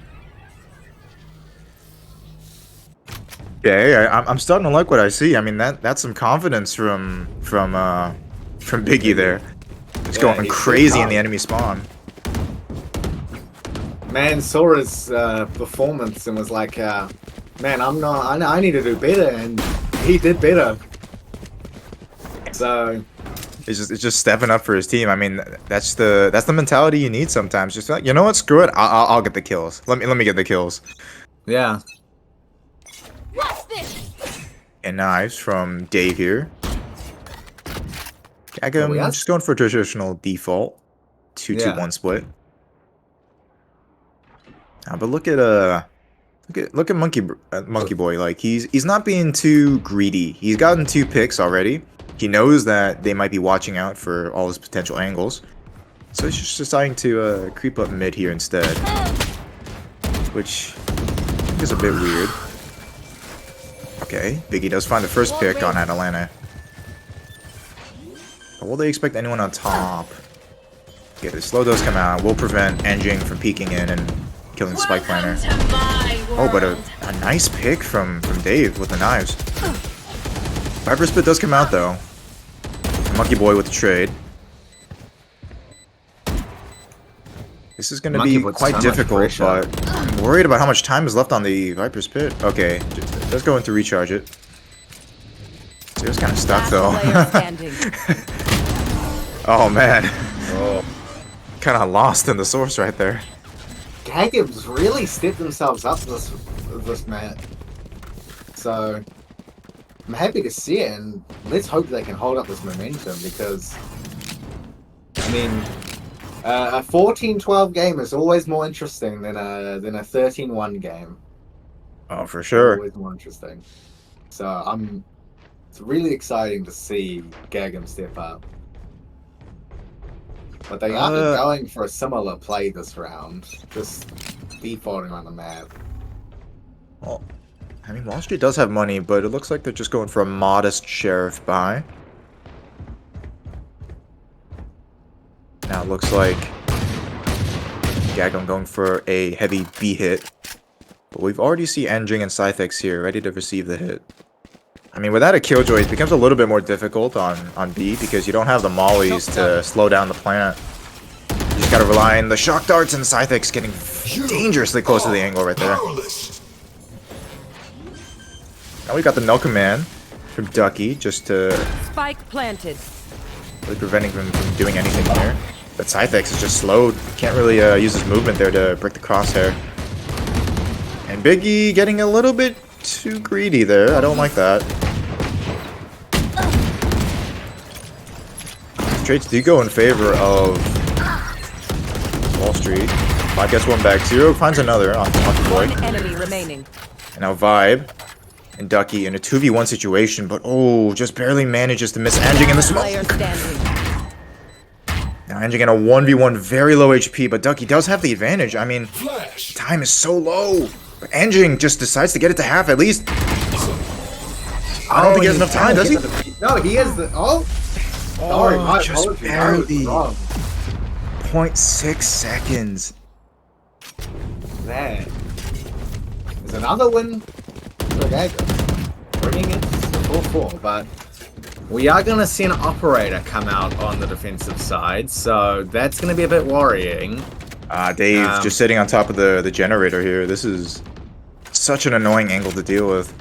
Okay, I'm starting to like what I see. I mean, that's some confidence from Biggie there. It's going crazy in the enemy spawn. Man saw his performance and was like, man, I need to do better, and he did better. So It's just stepping up for his team. I mean, that's the mentality you need sometimes. Just like, you know what, screw it, I'll get the kills. Let me get the kills. yeah, What's this? And knives from Dave here. we Gagam got- just going for traditional default 2-2-1 split. But look at Monkey Boy. Like he's not being too greedy. He's gotten 2 picks already. He knows that they might be watching out for all his potential angles, so he's just deciding to creep up mid here instead, which I think is a bit weird. Okay, Biggie does find the first pick on Atalanta. But will they expect anyone on top? Okay, the slow does come out. Will prevent Engine from peeking in and killing the spike planner. Oh, but a nice pick from Dave with the knives. Viper Spit does come out though. Monkey Boy with the trade. This is going to Monkey be puts quite so much difficult, pressure. but I'm worried about how much time is left on the Viper's Pit. Okay, let's go in to recharge it. So it was kind of stuck though. Last player standing. Oh man. Kind of lost in the source right there. Gagam's really stepped themselves up this match. So I'm happy to see it, and let's hope they can hold up this momentum, because I mean, a 14-12 game is always more interesting than a 13-1 game. Oh, for sure. Always more interesting. So it's really exciting to see Gagam step up. But they are going for a similar play this round, just defaulting on the map. Well, I mean, Wall Street does have money, but it looks like they're just going for a modest sheriff buy. Now it looks like Gagam going for a heavy B hit. But we've already seen Engine and Scythex here, ready to receive the hit. I mean, without a Killjoy, it becomes a little bit more difficult on B, because you don't have the mollies to slow down the plant. You just gotta rely on the shock darts, and Scythex getting dangerously close to the angle right there. Now we got the null command from Ducky, just to Spike planted. really preventing him from doing anything here. But Scythex is just slowed. Can't really use his movement there to break the crosshair. And Biggie getting a little bit too greedy there. I don't like that. Trades do go in favor of Wall Street. Vibe gets one back. Zero finds another on Monkey Boy. One enemy remaining. And now Vibe and Ducky in a 2v1 situation, but oh, just barely manages to miss Anjing in the Player smoke. standing. Now Anjing in a 1v1, very low HP, but Ducky does have the advantage. I mean, Flash. time is so low. But Anjing just decides to get it to half at least. I don't think he has enough time, does he? No, he has the... Oh! Sorry, my just apologies. I was barely. wrong. 0.6 seconds. Man. There's another win for Gagam. Bringing it to 4-4, but we are going to see an operator come out on the defensive side, so that's going to be a bit worrying. Dave just sitting on top of the generator here. This is such an annoying angle to deal with.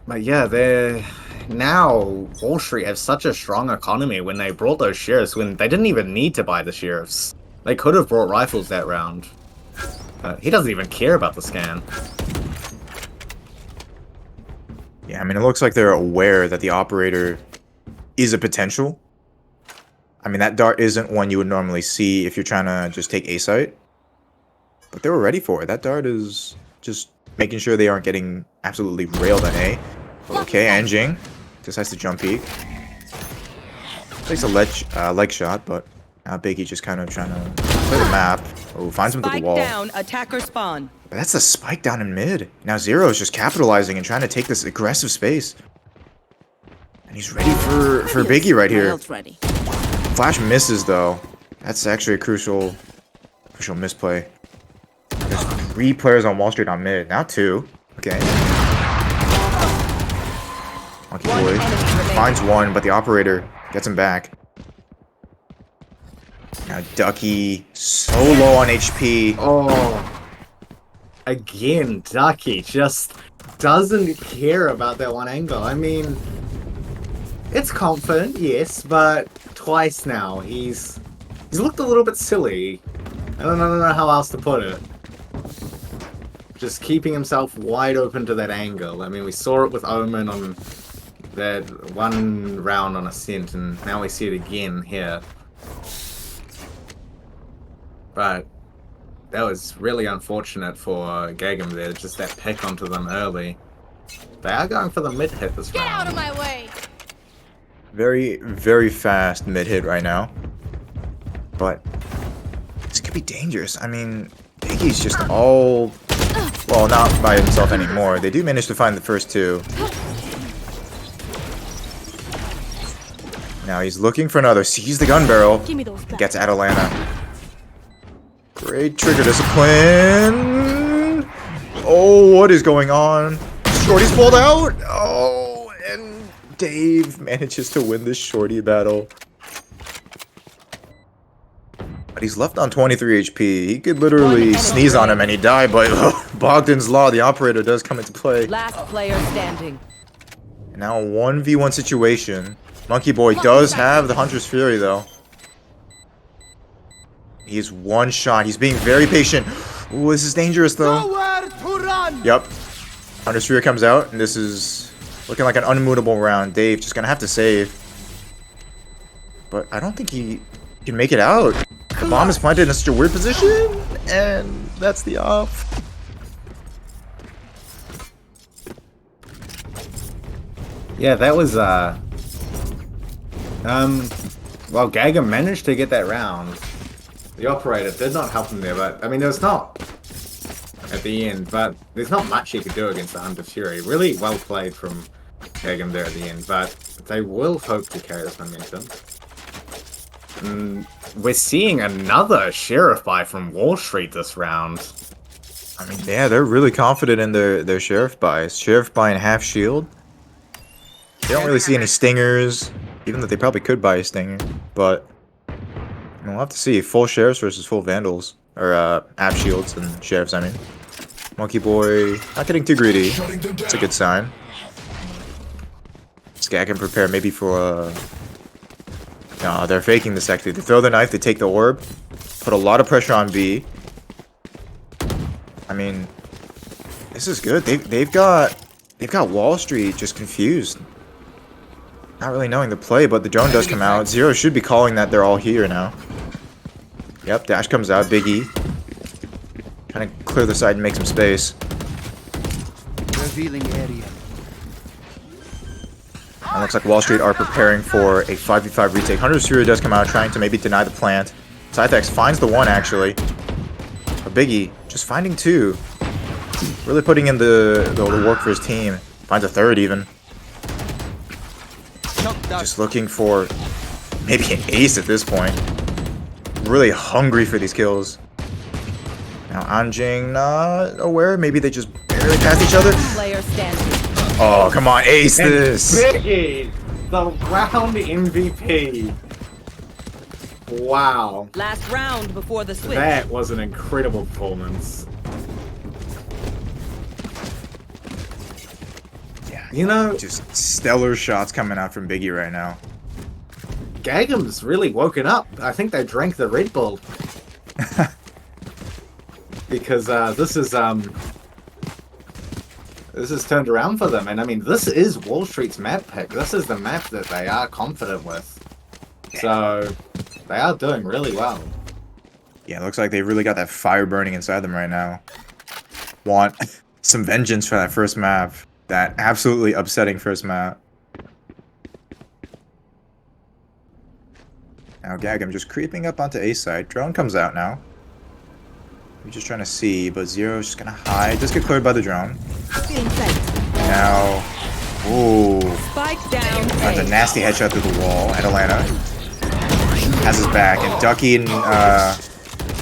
But yeah, they're... Now, Wall Street have such a strong economy when they brought those sheriffs, when they didn't even need to buy the sheriffs. They could have brought rifles that round. But he doesn't even care about the scan. Yeah, I mean, it looks like they're aware that the operator is a potential. I mean, that dart isn't one you would normally see if you're trying to just take A site. But they were ready for it. That dart is just making sure they aren't getting absolutely railed on A. Okay, Anjing decides to jump peek. Takes a leg shot, but now Biggie just kind of trying to play the map. Oh, finds him to the Spike wall. down, attacker spawn. But that's a spike down in mid. Now Zero is just capitalizing and trying to take this aggressive space. And he's ready for Biggie right here. Ready. Flash misses though. That's actually a crucial misplay. There's 3 players on Wall Street on mid. Now 2. Okay. Monkey Boy finds 1, but the operator gets him back. Now Ducky so low on HP. Oh, again, Ducky just doesn't care about that one angle. I mean, it's confident, yes, but twice now he's looked a little bit silly. I don't know how else to put it. Just keeping himself wide open to that angle. I mean, we saw it with Omen on that one round on Ascent, and now we see it again here. But that was really unfortunate for Gagam there, just that pick onto them early. They are going for the mid hit this Get out round. of my way! Very, very fast mid hit right now. But this could be dangerous. I mean, Biggie's just all... Well, not by himself anymore. They do manage to find the first 2. Now he's looking for another. Sees the gun barrel. Give me those back. Gets Atalanta. Great trigger discipline. Oh, what is going on? Shorty's pulled out. Oh, and Dave manages to win this Shorty battle. But he's left on 23 HP. He could literally sneeze on him and he'd die, but Bogdan's Law, the operator, does come into play. Last player standing. Now a 1v1 situation. Monkey Boy does have the Hunter's Fury, though. He's one shot. He's being very patient. Ooh, this is dangerous, though. Nowhere to run. Yep. Hunter's Fury comes out, and this is looking like an unmootable round. Dave just gonna have to save. But I don't think he can make it out. The bomb is planted in such a weird position, and that's the off. Yeah, that was well, Gagam managed to get that round. The operator did not help him there, but I mean, there was not at the end, but there's not much he could do against the Hunter Fury. Really well played from Gagam there at the end, but they will hope to carry this momentum. We're seeing another Sheriff buy from Wall Street this round. I mean, yeah, they're really confident in their Sheriff buys. Sheriff buying half shield. They don't really see any stingers, even though they probably could buy a stinger, but we'll have to see. Full Sheriffs versus full Vandals, or half shields and Sheriffs, I mean. Monkey Boy not getting too greedy. It's a good sign. Skag can prepare maybe for no, they're faking the sector. They throw the knife, they take the orb, put a lot of pressure on B. I mean, this is good. They've got Wall Street just confused. Not really knowing the play, but the drone does come out. Zero should be calling that they're all here now. Yep, dash comes out. Biggie trying to clear the side and make some space. Revealing area. And looks like Wall Street are preparing for a 5v5 retake. Hunter's Fury does come out, trying to maybe deny the plant. Scythex finds the 1, actually. But Biggie just finding 2. Really putting in the work for his team. Finds a 3rd, even. Just looking for maybe an ace at this point. Really hungry for these kills. Now Anjing not aware. Maybe they just barely passed each other. Player standing. Oh, come on, ace this. Biggie, the round MVP. Wow. Last round before the switch. That was an incredible performance. Yeah, you know, just stellar shots coming out from Biggie right now. Gagam's really woken up. I think they drank the Red Bull. Because this is turned around for them, and I mean, this is Wall Street's map pick. This is the map that they are confident with. So they are doing really well. Yeah, it looks like they really got that fire burning inside them right now. Want some vengeance for that first map. That absolutely upsetting first map. Now Gagam just creeping up onto A side. Drone comes out now. We're just trying to see, but Zero's just gonna hide. Just get cleared by the drone. Now, ooh, Spike down. that's a nasty headshot through the wall. Atalanta has his back, and Ducky and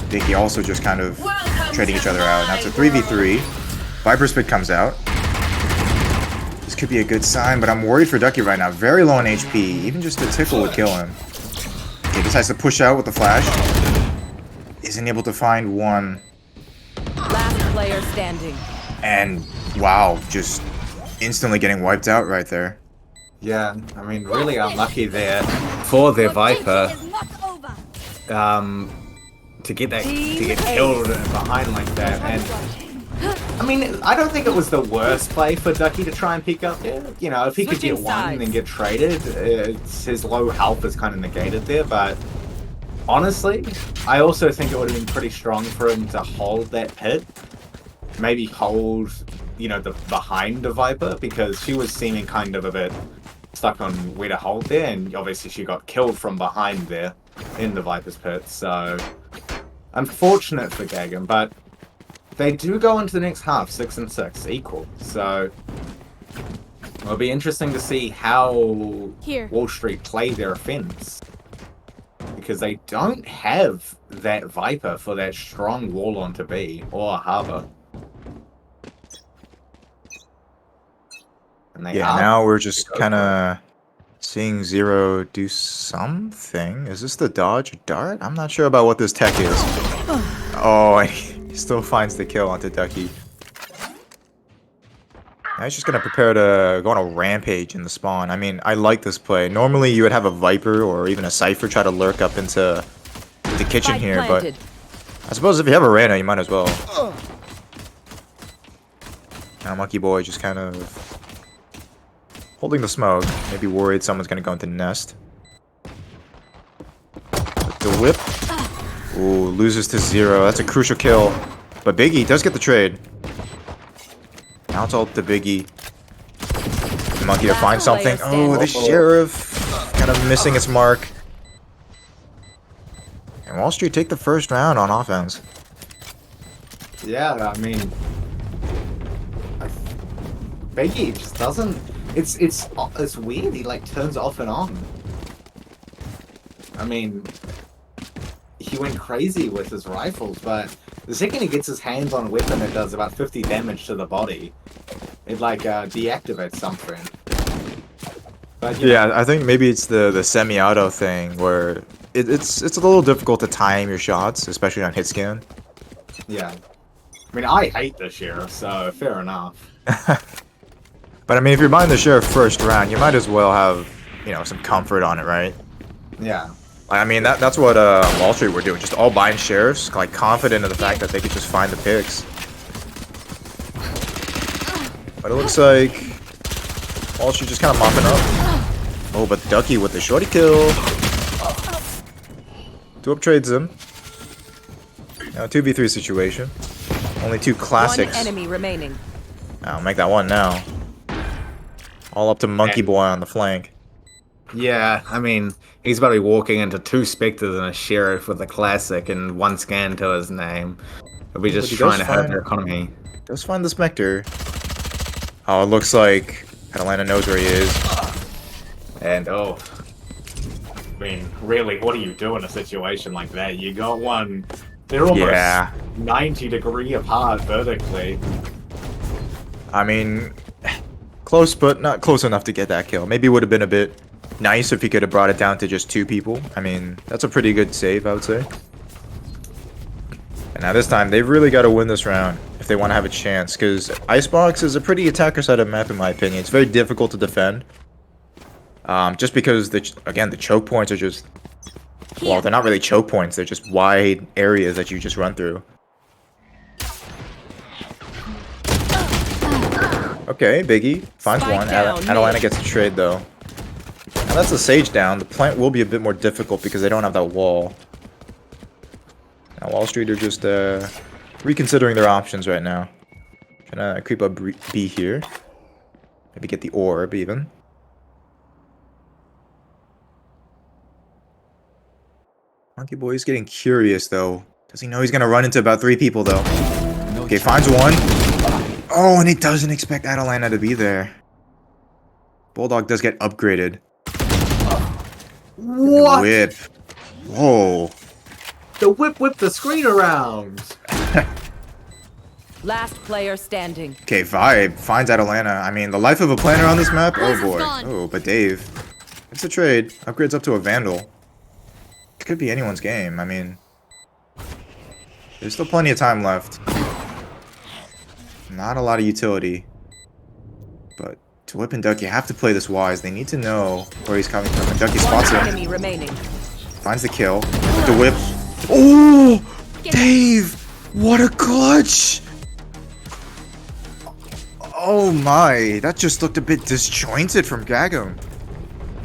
Vicky also just kind of trading each other out. Now it's a 3v3. Viper's Pit comes out. This could be a good sign, but I'm worried for Ducky right now. Very low on HP. Even just a tickle would kill him. Okay, decides to push out with the flash. Isn't able to find one. Last player standing. And wow, just instantly getting wiped out right there. Yeah, I mean, really unlucky there for their Viper. Is not over. To get killed behind like that. And I mean, I don't think it was the worst play for Ducky to try and pick up there. You know, if he could get Switching one and sides. then get traded, his low health is kind of negated there. But honestly, I also think it would have been pretty strong for him to hold that pit. Maybe hold, you know, the behind the Viper, because she was seeming kind of a bit stuck on where to hold there, and obviously she got killed from behind there in the Viper's pit. So unfortunate for Gagam, but they do go into the next half 6-6 equal. So it'll be interesting to see how Here. Wall Street play their offense, because they don't have that Viper for that strong wall on to be, or a Harbor. And they Yeah, are now we're just go for kind of seeing Zero do something. Is this the dodge dart? I'm not sure about what this tech is. Oh, and he still finds the kill onto Ducky. Now he's just going to prepare to go on a rampage in the spawn. I mean, I like this play. Normally you would have a Viper or even a Cypher try to lurk up into the kitchen Spike here, planted. but I suppose if you have a Reyna, you might as well. Now Monkey Boy just kind of holding the smoke. Maybe worried someone's going to go into nest. With the whip. Ooh, loses to Zero. That's a crucial kill. But Biggie does get the trade. Now it's all up to Biggie. Monkey to find something. Oh, the Sheriff kind of missing its mark. And Wall Street take the first round on offense. Yeah, I mean, Biggie just doesn't. It's weird. He like turns off and on. I mean, he went crazy with his rifles, but the second he gets his hands on a weapon that does about 50 damage to the body, it like deactivates something. But, Yeah, I think maybe it's the semi-auto thing where it's a little difficult to time your shots, especially on hit scan. Yeah. I mean, I hate the Sheriff, so fair enough. But I mean, if you're buying the Sheriff first round, you might as well have, you know, some comfort on it, right? Yeah. I mean, that's what Wall Street were doing, just all buying Sheriffs, like confident in the fact that they could just find the picks. But it looks like Wall Street just kind of mopping up. Oh, but Ducky with the shorty kill. 2-up trades him. Now 2v3 situation. Only 2 classics. One enemy remaining. I'll make that one now. All up to Monkey Boy on the flank. Yeah, I mean, he's about to be walking into 2 Spectres and a Sheriff with a classic and 1 scan to his name. He'll be just he trying does to hurt find- their economy. Does find the Spectre. Oh, it looks like Atalanta knows where he is. And, oh, I mean, really, what do you do in a situation like that? You got one, they're almost Yeah. 90-degree apart vertically. I mean, close, but not close enough to get that kill. Maybe it would have been a bit nice if he could have brought it down to just 2 people. I mean, that's a pretty good save, I would say. And now this time, they've really got to win this round if they want to have a chance, because Icebox is a pretty attacker-sided map in my opinion. It's very difficult to defend. Just because, again, the choke points are just... Well, they're not really choke points, they're just wide areas that you just run through. Okay, Biggie finds Spike one. down, Atalanta mid. gets a trade, though. Now that's the Sage down. The plant will be a bit more difficult because they don't have that wall. Now Wall Street are just reconsidering their options right now. Trying to creep up B here. Maybe get the orb even. Monkey Boy's getting curious though. Does he know he's gonna run into about 3 people though? Okay, finds one. Oh, and he doesn't expect Atalanta to be there. Bulldog does get upgraded. What? Whip. Whoa. The whip whipped the screen around. Last player standing. Okay, Vibe finds Atalanta. I mean, the life of a planner on this map? Oh boy. Gone. Oh, but Dave. It's a trade. Upgrades up to a Vandal. Could be anyone's game. I mean, there's still plenty of time left. Not a lot of utility. But to Whip and Duck, you have to play this wise. They need to know where he's coming from. And Ducky spots One him. enemy remaining. Finds the kill. With the whip. Oh! Dave! What a clutch! Oh my, that just looked a bit disjointed from Gagam.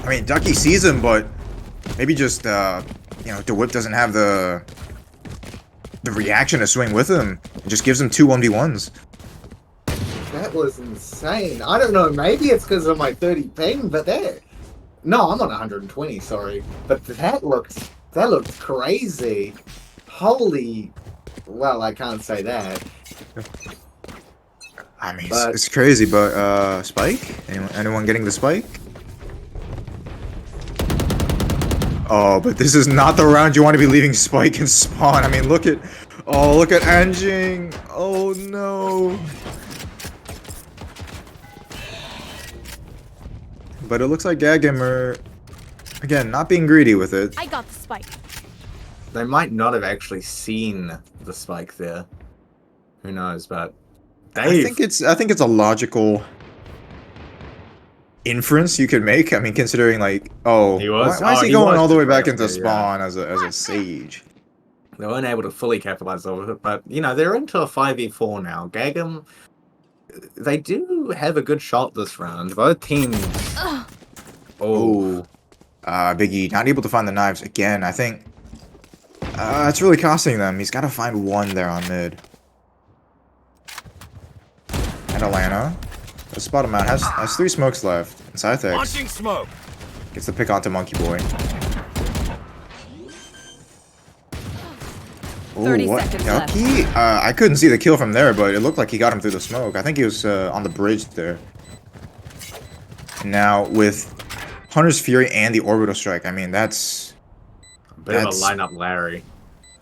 I mean, Ducky sees him, but maybe just, you know, the whip doesn't have the reaction to swing with him. It just gives him 2 1v1s. That was insane. I don't know, maybe it's because of my 30 ping, but that... No, I'm on 120, sorry. But that looked crazy. Holy... Well, I can't say that. I mean, But- it's crazy, but, Spike? Anyone getting the Spike? Oh, but this is not the round you want to be leaving Spike and spawn. I mean, look at... Oh, look at Anjing. Oh, no. But it looks like Gagam are, again, not being greedy with it. I got the spike. They might not have actually seen the spike there. Who knows, but... Dave, I think it's a logical inference you could make. I mean, considering like, oh, He was- why is oh, he he going was all the way back just into there, yeah. spawn as a Sage? they weren't able to fully capitalize over it, but, you know, they're into a 5v4 now. Gagam, they do have a good shot this round. Both teams... Oh, Biggie not able to find the knives again. I think it's really costing them. He's got to find one there on mid. Atalanta. Let's spot him out. Has 3 smokes left. And Scythex Launching smoke. gets the pick onto Monkey Boy. 30 what? seconds left. Ducky? I couldn't see the kill from there, but it looked like he got him through the smoke. I think he was on the bridge there. Now, with Hunter's Fury and the Orbital Strike, I mean, that's... Bit of a lineup Larry.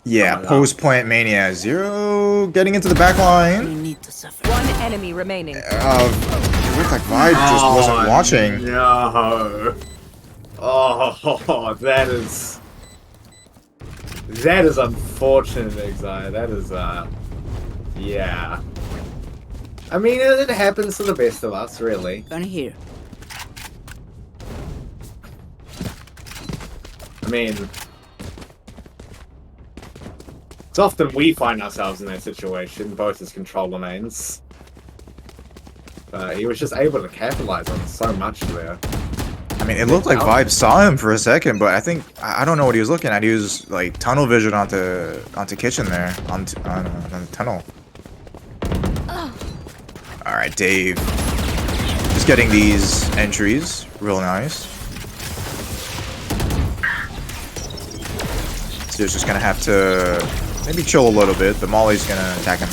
Yeah, Oh my God. post-plant mania. 0 getting into the back line. One enemy remaining. It looked like Vibe just wasn't watching. No. Oh, that is unfortunate, Exile. That is, yeah. I mean, it happens to the best of us, really. Gun here. I mean, it's often we find ourselves in that situation, both as controller mains. He was just able to capitalize on so much there. I mean, it looked like Vibe saw him for a second, but I think... I don't know what he was looking at. He was, like, tunnel vision onto Kitchen there. On the tunnel. Alright, Dave. Just getting these entries. Real nice. So he's just gonna have to maybe chill a little bit. The Molly's gonna attack him.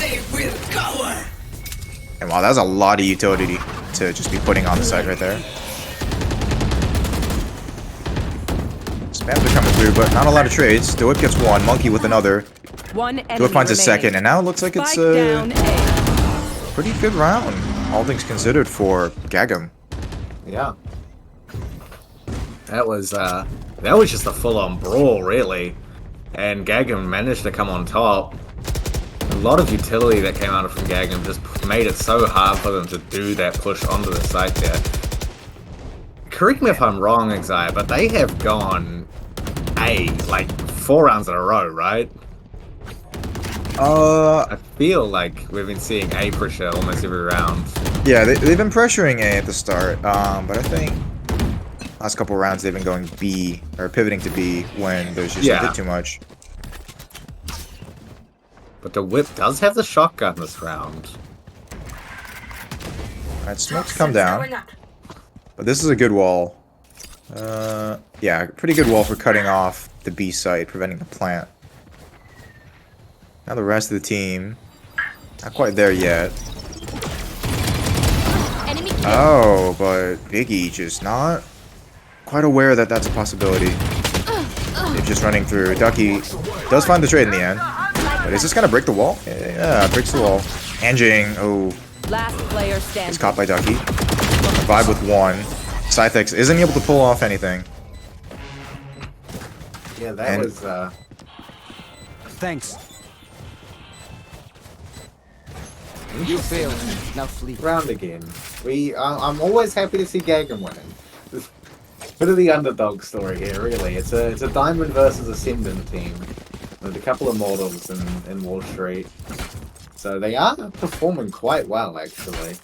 And wow, that's a lot of utility to just be putting on the side right there. Spams are coming through, but not a lot of trades. The Whip gets one, Monkey with another. One The enemy Whip finds a remaining. second, and now it looks like it's Spike down a A. pretty good round, all things considered, for Gagam. Yeah. That was just a full-on brawl, really. And Gagam managed to come on top. A lot of utility that came out from Gagam just made it so hard for them to do that push onto the site there. Correct me if I'm wrong, Exile, but they have gone A, like, 4 rounds in a row, right? I feel like we've been seeing A pressure almost every round. Yeah, they've been pressuring A at the start, but I think last couple rounds they've been going B, or pivoting to B when there's just a bit too much. But the Whip does have the shotgun this round. Alright, smoke's come down. But this is a good wall. Yeah, pretty good wall for cutting off the B site, preventing the plant. Now the rest of the team, not quite there yet. Enemy kill. Oh, but Biggie just not quite aware that that's a possibility. They're just running through. Ducky does find the trade in the end. But is this gonna break the wall? Yeah, it breaks the wall. Anjing, oh, Last player standing. is caught by Ducky. Vibe with one. Scythex isn't able to pull off anything. Yeah, that And- was Thanks. You failed. Now sleep. round again. I'm always happy to see Gagam winning. Bit of the underdog story here, really. It's a Diamond versus Ascendant team with a couple of mortals in Wall Street. So they are performing quite well, actually.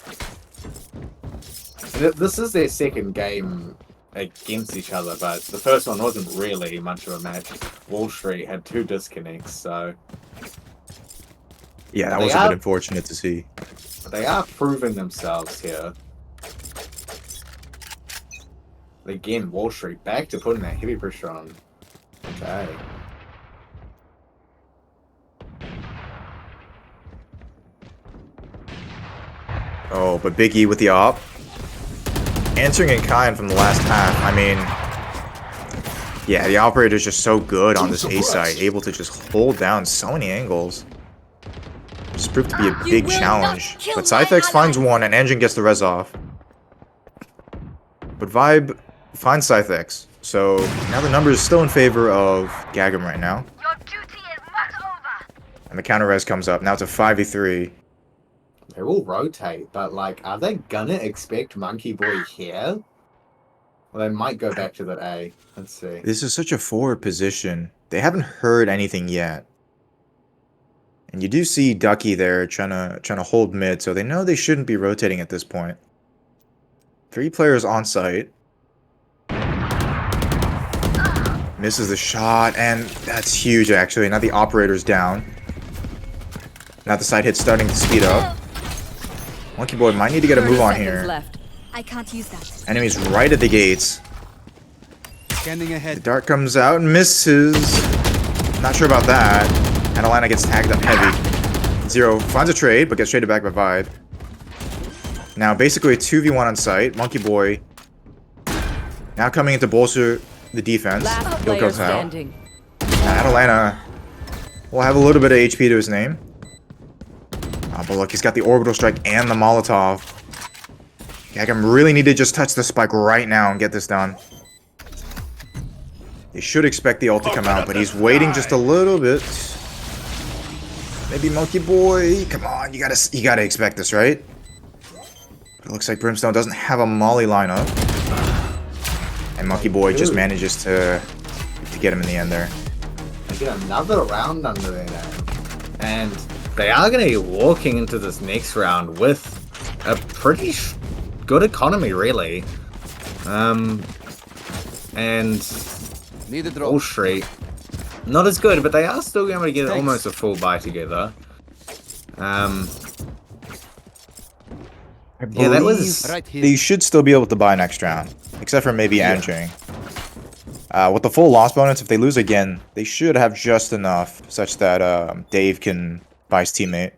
And this is their second game against each other, but the first one wasn't really much of a match. Wall Street had 2 disconnects, so Yeah, that They was a are- bit unfortunate to see. they are proving themselves here. Again, Wall Street back to putting that heavy pressure on. Okay. Oh, but Biggie with the op. Answering in kind from the last half. I mean, yeah, the operator's just so good on this A site, able to just hold down so many angles. Just proved to be a big will challenge. not kill But my Scythex finds ally. one and Engine gets the res off. But Vibe finds Scythex. So now the number is still in favor of Gagam right now. Your duty is not over. And the counter res comes up. Now it's a 5v3. They will rotate, but like, are they gonna expect Monkey Boy here? Well, they might go back to that A. Let's see. This is such a forward position. They haven't heard anything yet. And you do see Ducky there trying to hold mid, so they know they shouldn't be rotating at this point. 3 players on site. Misses the shot, and that's huge actually. Now the operator's down. Now the side hit's starting to speed up. Monkey Boy might need to get a 30 move on seconds here. left. I can't use that. Enemies right at the gates. Scanning The ahead. dart comes out and misses. Not sure about that. Atalanta gets tagged up heavy. Zero finds a trade, but gets traded back by Vibe. Now basically a 2v1 on site. Monkey Boy now coming in to bolster the defense. Last He'll player goes out. standing. Atalanta will have a little bit of HP to his name. But look, he's got the orbital strike and the Molotov. Gagam really need to just touch the spike right now and get this done. They should expect the ult to come out, but he's waiting just a little bit. Maybe Monkey Boy, come on, you gotta expect this, right? But it looks like Brimstone doesn't have a molly lineup, and Monkey Boy just manages to get him in the end there. They get another round under their name. And they are going to be walking into this next round with a pretty good economy, really. And Need a Wall drop. Street, not as good, but they are still going to get Thanks. almost a full buy together. Yeah, that was... Right here. They should still be able to buy next round, except for maybe Yeah. Anjing. With the full loss bonus, if they lose again, they should have just enough such that Dave can buy his teammate.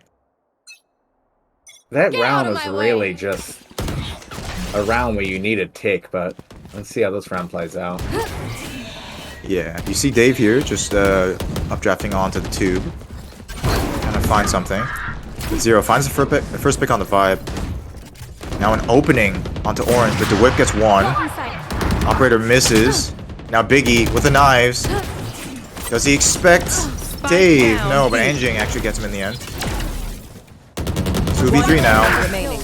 That Get out round of was my really way. just a round where you needed tick, but let's see how this round plays out. Yeah, you see Dave here, just updrafting onto the tube. Trying to find something. Zero finds the first pick on the Vibe. Now an opening onto Orange, but the whip gets one. Inside. Operator misses. Now Biggie with the knives. Does he expect Dave? down. No, but Anjing actually gets him in the end. 2v3 now. Remaining.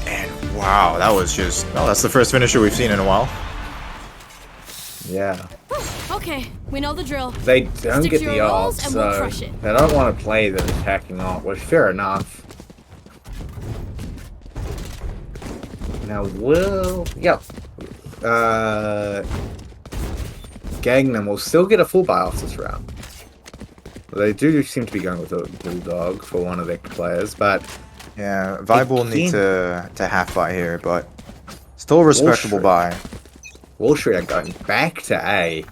And wow, that was just... Well, that's the first finisher we've seen in a while. Yeah. Okay, we know the drill. They don't Stick get to the your ult, roles and we'll so crush it. they don't want to play the attacking ult, which fair enough. Now will... Yep. Gagam will still get a full buy off this round. They do seem to be going with a Bulldog for one of their players, but Yeah, Vibe will need Again. to half buy here, but still a respectable Street. buy. Wall Street are going back to A.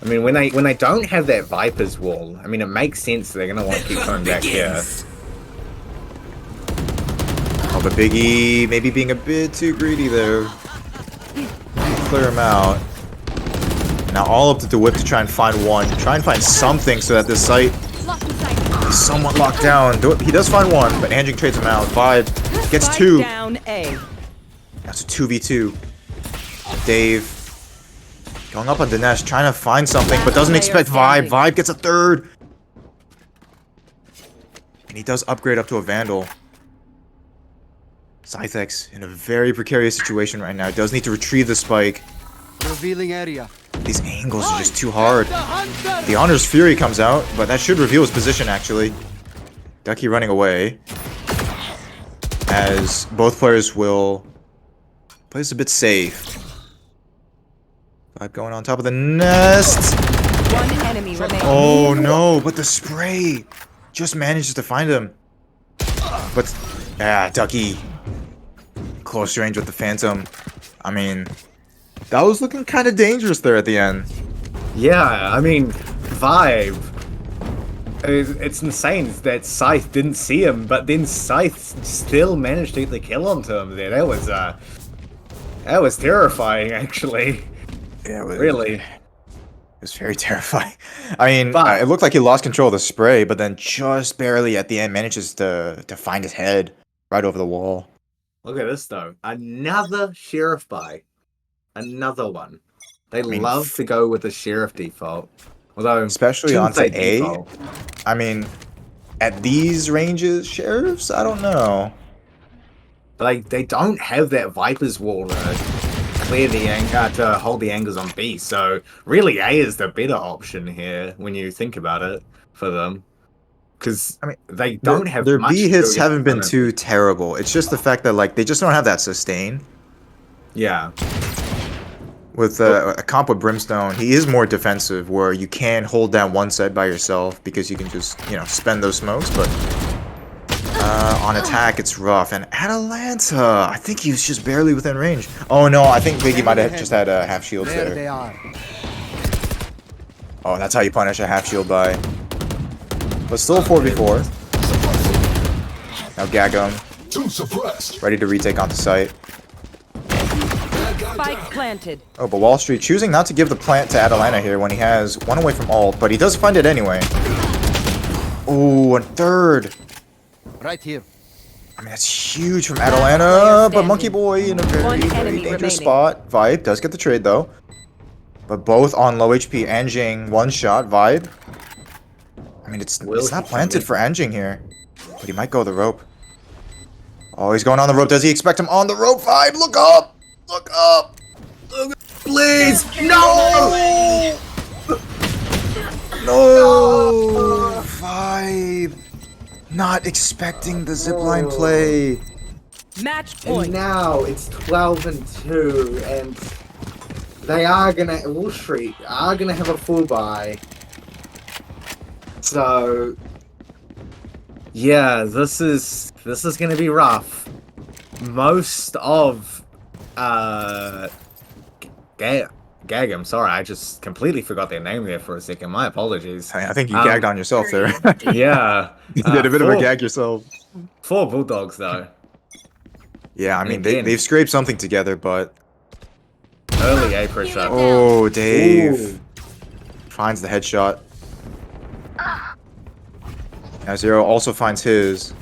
I mean, when they don't have that Viper's wall, I mean, it makes sense they're gonna want to keep coming back here. Oh, but Big E maybe being a bit too greedy there. Clear him out. Now all up to the whip to try and find one. Try and find something so that this site is somewhat locked down. He does find one, but Anjing trades him out. Vibe gets Spike two. down A. That's a 2v2. Dave going up on Dinesh, trying to find something, but doesn't expect Vibe. Vibe gets a third. And he does upgrade up to a Vandal. Scythex in a very precarious situation right now. Does need to retrieve the spike. Revealing area. These angles are just too hard. The Honor's Fury comes out, but that should reveal his position, actually. Ducky running away. As both players will play this a bit safe. Vibe going on top of the nest. One enemy remaining. Oh no, but the spray just manages to find him. But, Ducky. Close range with the Phantom. I mean, that was looking kind of dangerous there at the end. Yeah, I mean, Vibe. It's insane that Scythe didn't see him, but then Scythe still managed to get the kill onto him there. That was terrifying, actually. Yeah, Really. It was very terrifying. I mean, it looked like he lost control of the spray, but then just barely at the end manages to find his head right over the wall. Look at this, though. Another Sheriff buy. Another one. They love to go with the Sheriff default. Although, especially onto A. I mean, at these ranges, Sheriffs? I don't know. But they don't have that Viper's wall to clear the to hold the angles on B. So really, A is the better option here when you think about it for them. Because I mean, they don't have their much B hits to haven't been too terrible. It's just the fact that like they just don't have that sustain. Yeah. With a comp with Brimstone, he is more defensive, where you can hold down one side by yourself because you can just, spend those smokes, but on attack, it's rough. And Atalanta, I think he was just barely within range. Oh no, I think Biggie might have just had a half shield there. They are. Oh, that's how you punish a half shield by. But still a 4v4. Now Gagam, Too suppressed. ready to retake onto site. Spike planted. Oh, but Wall Street choosing not to give the plant to Atalanta here when he has one away from ult, but he does find it anyway. Ooh, a third. Right here. I mean, that's huge from Atalanta, but Monkey Boy in a very, One very enemy dangerous remaining. spot. Vibe does get the trade, though. But both on low HP. Anjing, one shot. Vibe. I mean, it's not planted for Anjing here. But he might go the rope. Oh, he's going on the rope. Does he expect him on the rope? Vibe, look up! Look up! Look up, please! No! No! Vibe. Not expecting the zipline play. Match And point. now it's 12-2, and they are gonna Wall Street are gonna have a full buy. So yeah, this is gonna be rough. Most of Gagam, sorry, I just completely forgot their name there for a second. My apologies. I think you gagged on yourself there. Yeah. You did a bit of a gag yourself. 4 Bulldogs though. Yeah, I And mean, again- they've scraped something together, but... Early A pressure. Oh, Dave. Ooh. Finds the headshot. Now Zero also finds his.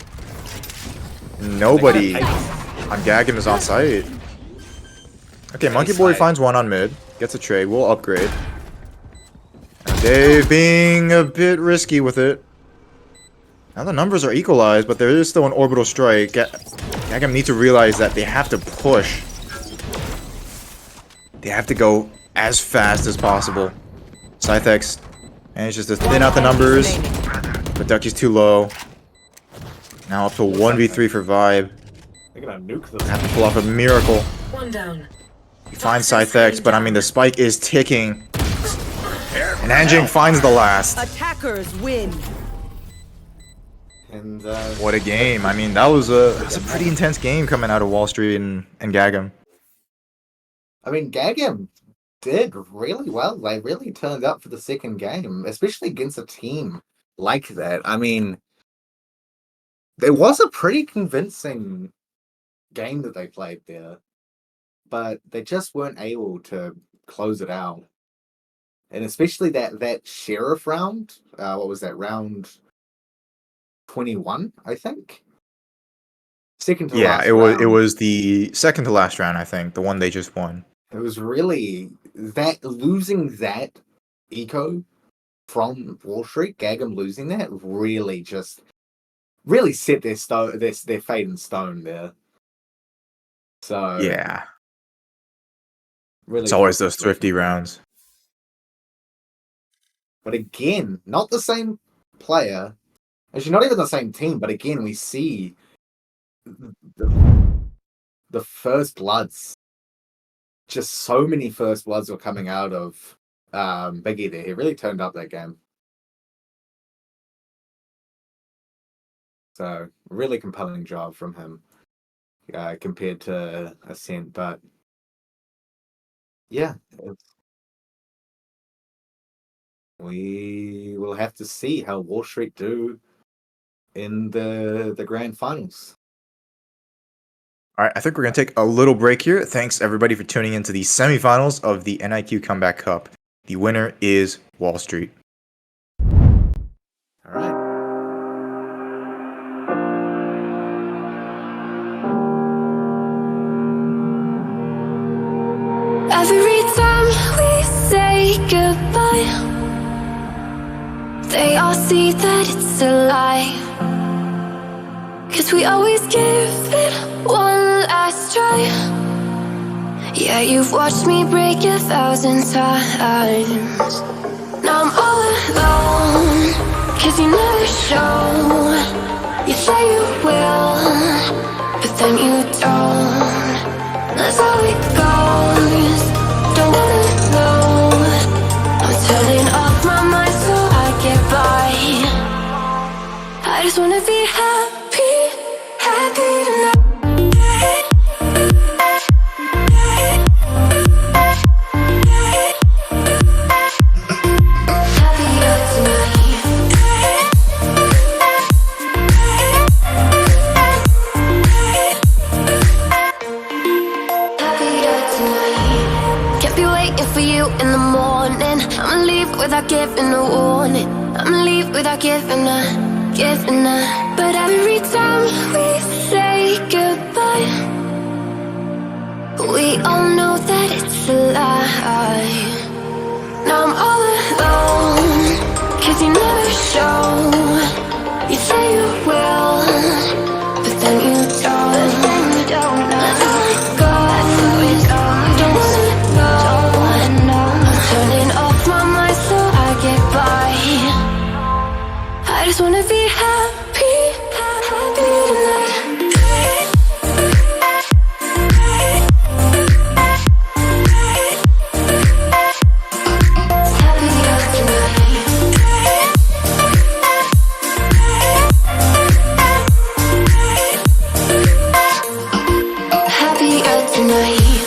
Nobody on Gagam is on site. Okay, Monkey Boy finds one on mid. Gets a trade. We'll upgrade. And Dave being a bit risky with it. Now the numbers are equalized, but there is still an orbital strike. Gagam need to realize that they have to push. They have to go as fast as possible. Scythex manages to thin out the numbers, but Ducky's too low. Now up to 1v3 for Vibe. They're gonna nuke them. Have to pull off a miracle. One down. He finds Scythex, but I mean the spike is ticking. And Anjing finds the last. Attackers win. And What a game. I mean, that was a pretty intense game coming out of Wall Street and Gagam. I mean, Gagam did really well. They really turned up for the second game, especially against a team like that. I mean, there was a pretty convincing game that they played there, but they just weren't able to close it out. And especially that sheriff round, what was that, round 21, I think? Second to Yeah, last it round. was the second to last round, I think, the one they just won. It was really that losing that eco from Wall Street, Gagam losing that really set their fate in stone there. So Yeah, really, it's always those thrifty rounds. But again, not the same player. Actually, not even the same team. But again, we see the first bloods. Just so many first bloods were coming out of Biggie there. He really turned up that game. So really compelling job from him compared to Ascent. But yeah, we will have to see how Wall Street do in the grand finals. All right, I think we're going to take a little break here. Thanks, everybody, for tuning into the semifinals of the NiQ Comeback Cup. The winner is Wall Street. All right. Every time we say goodbye, they all see that it's a lie. 'Cause we always give it one last try. Yeah, you've watched me break 1,000 times. Now I'm all alone, 'cause you never show. You say you will, but then you don't. That's how it goes. Don't wanna know. I'm turning off my mind so I get by. I just wanna be happy, happy tonight. Happier tonight. Happier tonight. Can't be waiting for you in the morning. I'ma leave without giving a warning. I'ma leave without giving a. But every time we say goodbye, we all know that it's a lie. Now I'm all alone, 'cause you never show. You say you will, but then you don't. That's how it goes. Don't wanna know. I'm turning off my mind so I get by. I just wanna be happy, happy tonight. Happier tonight. Happier tonight.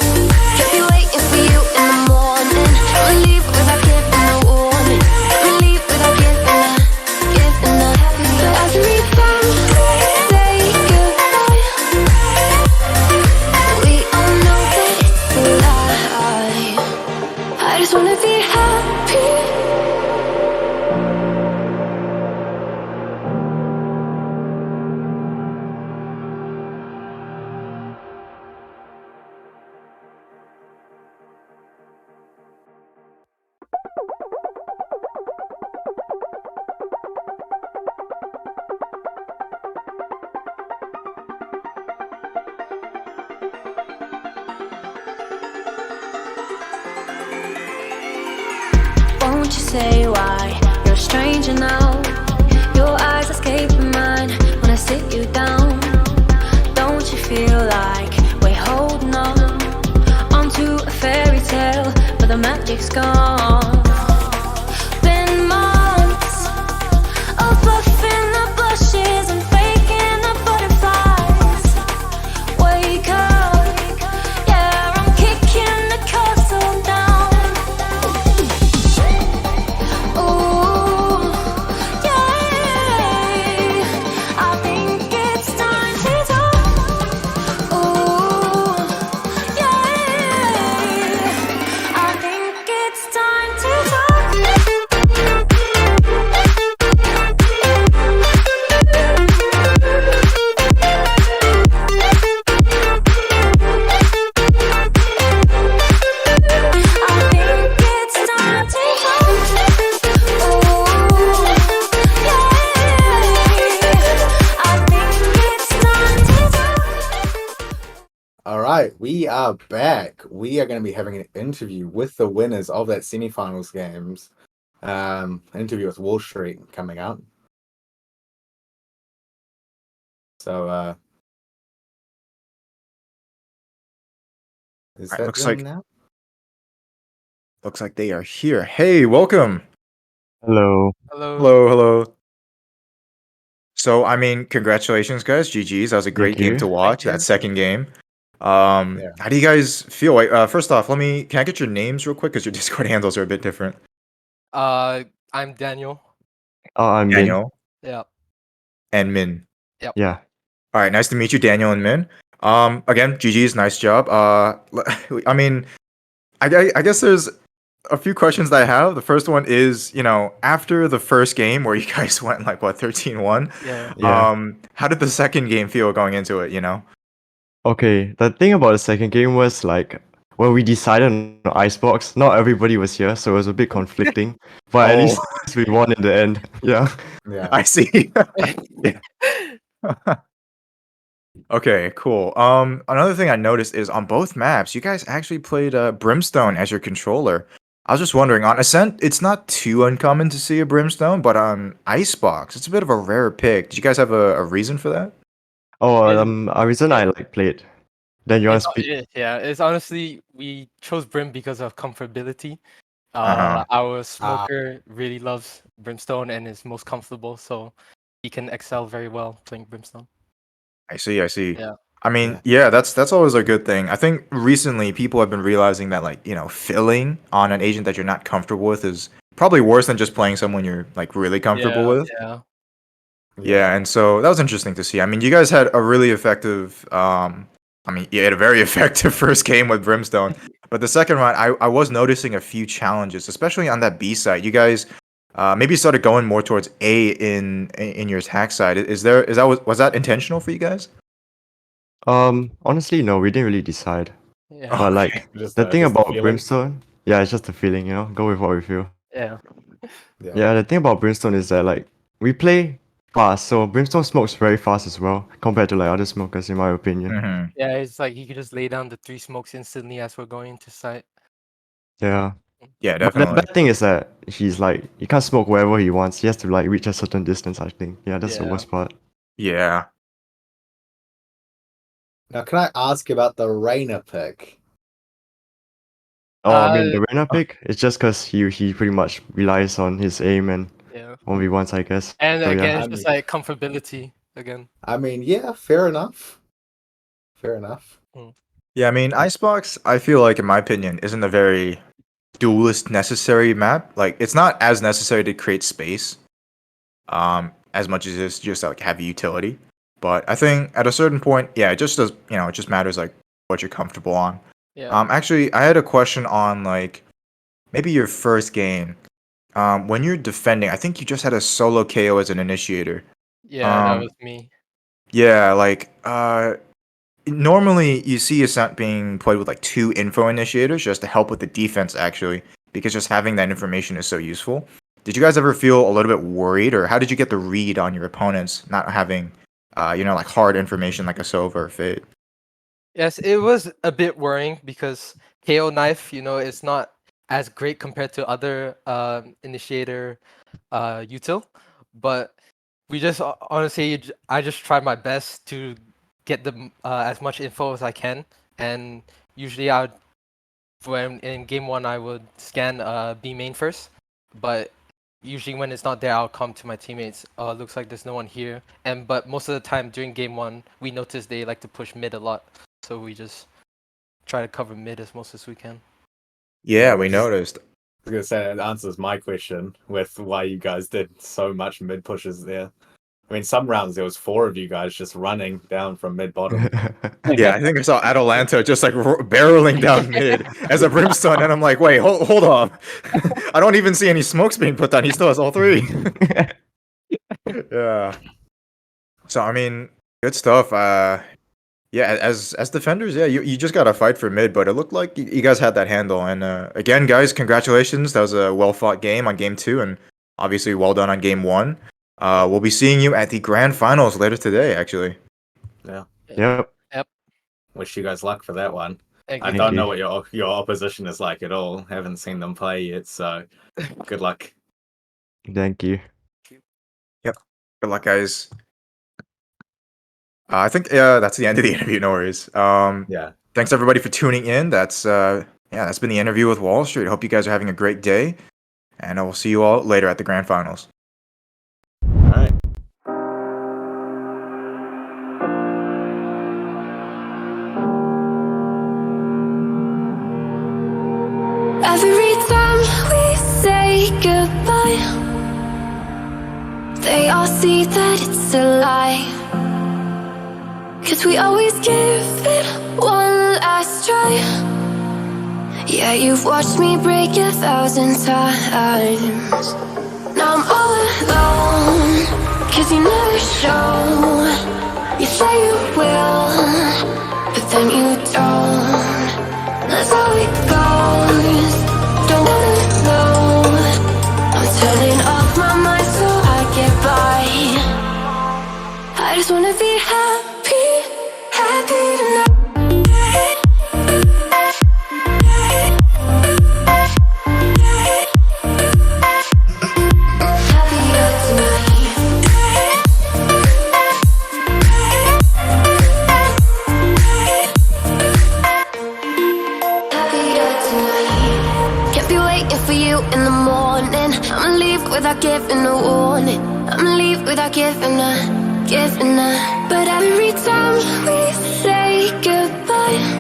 Can't be waiting for you in the morning. I'ma leave without giving a warning. I'ma leave without giving a. But every time we say goodbye, we all know that it's a lie. I just wanna be happy. Won't you say why you're a stranger now? Your eyes escaping mine when I sit you down. Don't you feel like we're holding on onto a fairy tale, but the magic's gone? Been months of buffing the blushes and All right, we are back. We are going to be having an interview with the winners of that semifinals games. An interview with Wall Street coming up. So, is All right, that looks them like now? they are here. Hey, welcome. Hello. Hello, hello. So, I mean, congratulations, guys. GG's. That was a great Thank game you. to watch. That second game. Yeah. How do you guys feel? Wait, first off, can I get your names real quick? Because your Discord handles are a bit different. I'm Daniel. Oh, I'm Min. Daniel Yeah. and Min. Yeah. All right, nice to meet you, Daniel and Min. Again, GG's, nice job. I mean, I guess there's a few questions that I have. The first one is, after the first game where you guys went like what 13-1, Yeah. Yeah. how did the second game feel going into it, Okay. The thing about the second game was like when we decided on Icebox, not everybody was here, so it was a bit conflicting. But at Oh, least we won in the end. Yeah. Yeah. I see. Okay, cool. Another thing I noticed is on both maps, you guys actually played Brimstone as your controller. I was just wondering, on Ascent, it's not too uncommon to see a Brimstone, but on Icebox, it's a bit of a rare pick. Did you guys have a reason for that? Oh, Yeah. a reason I like played. Then you want to speak? It's honestly we chose Brim because of comfortability. Uh-huh. Our smoker really loves Brimstone and is most comfortable, so he can excel very well playing Brimstone. I see, I see. Yeah. I mean, yeah, that's always a good thing. I think recently people have been realizing that like, filling on an agent that you're not comfortable with is probably worse than just playing someone you're like really comfortable with. Yeah. Yeah, and so that was interesting to see. I mean, you guys had a really effective you had a very effective first game with Brimstone. But the second round, I was noticing a few challenges, especially on that B side. You guys maybe started going more towards A in your attack side. Was that intentional for you guys? Honestly, no, we didn't really decide. Yeah. But like Just the thing just the about feeling. Brimstone, yeah, it's just a feeling, go with what we feel. Yeah. Yeah, the thing about Brimstone is that like we play fast, so Brimstone smokes very fast as well compared to like other smokers in my opinion. Mm-hmm. Yeah, it's like he could just lay down the 3 smokes instantly as we're going into site. Yeah. Yeah, But the definitely. bad thing is that he's like he can't smoke wherever he wants. He has to like reach a certain distance, I think. Yeah, that's the Yeah. worst part. Yeah. Now, can I ask about the Rainer pick? Oh, I mean the Uh, Reyna pick, it's just because he pretty much relies on his aim and Yeah. 1v1s, I guess. And So yeah. again, I it's just mean- like comfortability again. I mean, yeah, fair enough. Fair enough. Yeah, I mean, Icebox, I feel like, in my opinion, isn't a very duelist necessary map. Like, it's not as necessary to create space, as much as it's just like heavy utility. But I think at a certain point, yeah, it just does. It just matters like what you're comfortable on. Yeah. Actually, I had a question on like maybe your first game. When you're defending, I think you just had a solo KO as an initiator. Yeah, that Um, was me. yeah, like normally you see Ascent being played with like two info initiators just to help with the defense actually, because just having that information is so useful. Did you guys ever feel a little bit worried, or how did you get the read on your opponents not having like hard information like a Sova or Fate? Yes, it was a bit worrying because KO knife, it's not as great compared to other initiator util, but we just honestly, I just try my best to get as much info as I can, and usually when in game one I would scan B main first, but usually when it's not there, I'll come to my teammates. Looks like there's no one here, but most of the time during game one, we notice they like to push mid a lot, so we just try to cover mid as most as we can. Yeah, we which is- noticed. I was gonna say it answers my question with why you guys did so much mid pushes there. I mean, some rounds there was 4 of you guys just running down from mid bottom. Yeah, I think I saw Atalanta just like barreling down mid as a Brimstone, and I'm like, wait, hold on. I don't even see any smokes being put down. He still has all three. Yeah. So I mean, good stuff. Yeah, as defenders, yeah, you just gotta fight for mid, but it looked like you guys had that handle. And again, guys, congratulations. That was a well fought game on game 2, and obviously well done on game 1. We'll be seeing you at the grand finals later today, actually. Yeah. Yep. wish you guys luck for that one. Thank I you. don't you. know what your opposition is like at all. Haven't seen them play yet, so good luck. Thank you. Yep. Good luck, guys. I think that's the end of the interview. No worries. Yeah. Thanks everybody for tuning in. That's that's been the interview with Wall Street. Hope you guys are having a great day, and I will see you all later at the grand finals. All right. Every time we say goodbye, they all see that it's a lie. 'Cause we always give it one last try. Yeah, you've watched me break 1,000 times. Now I'm all alone, 'cause you never show. You say you will, but then you don't. That's how it goes. Don't wanna know. I'm turning off my mind so I get by. I just wanna be happy, happy tonight. Happier tonight. Happier tonight. Can't be waiting for you in the morning. I'ma leave without giving a warning. I'ma leave without giving a. But every time we say goodbye,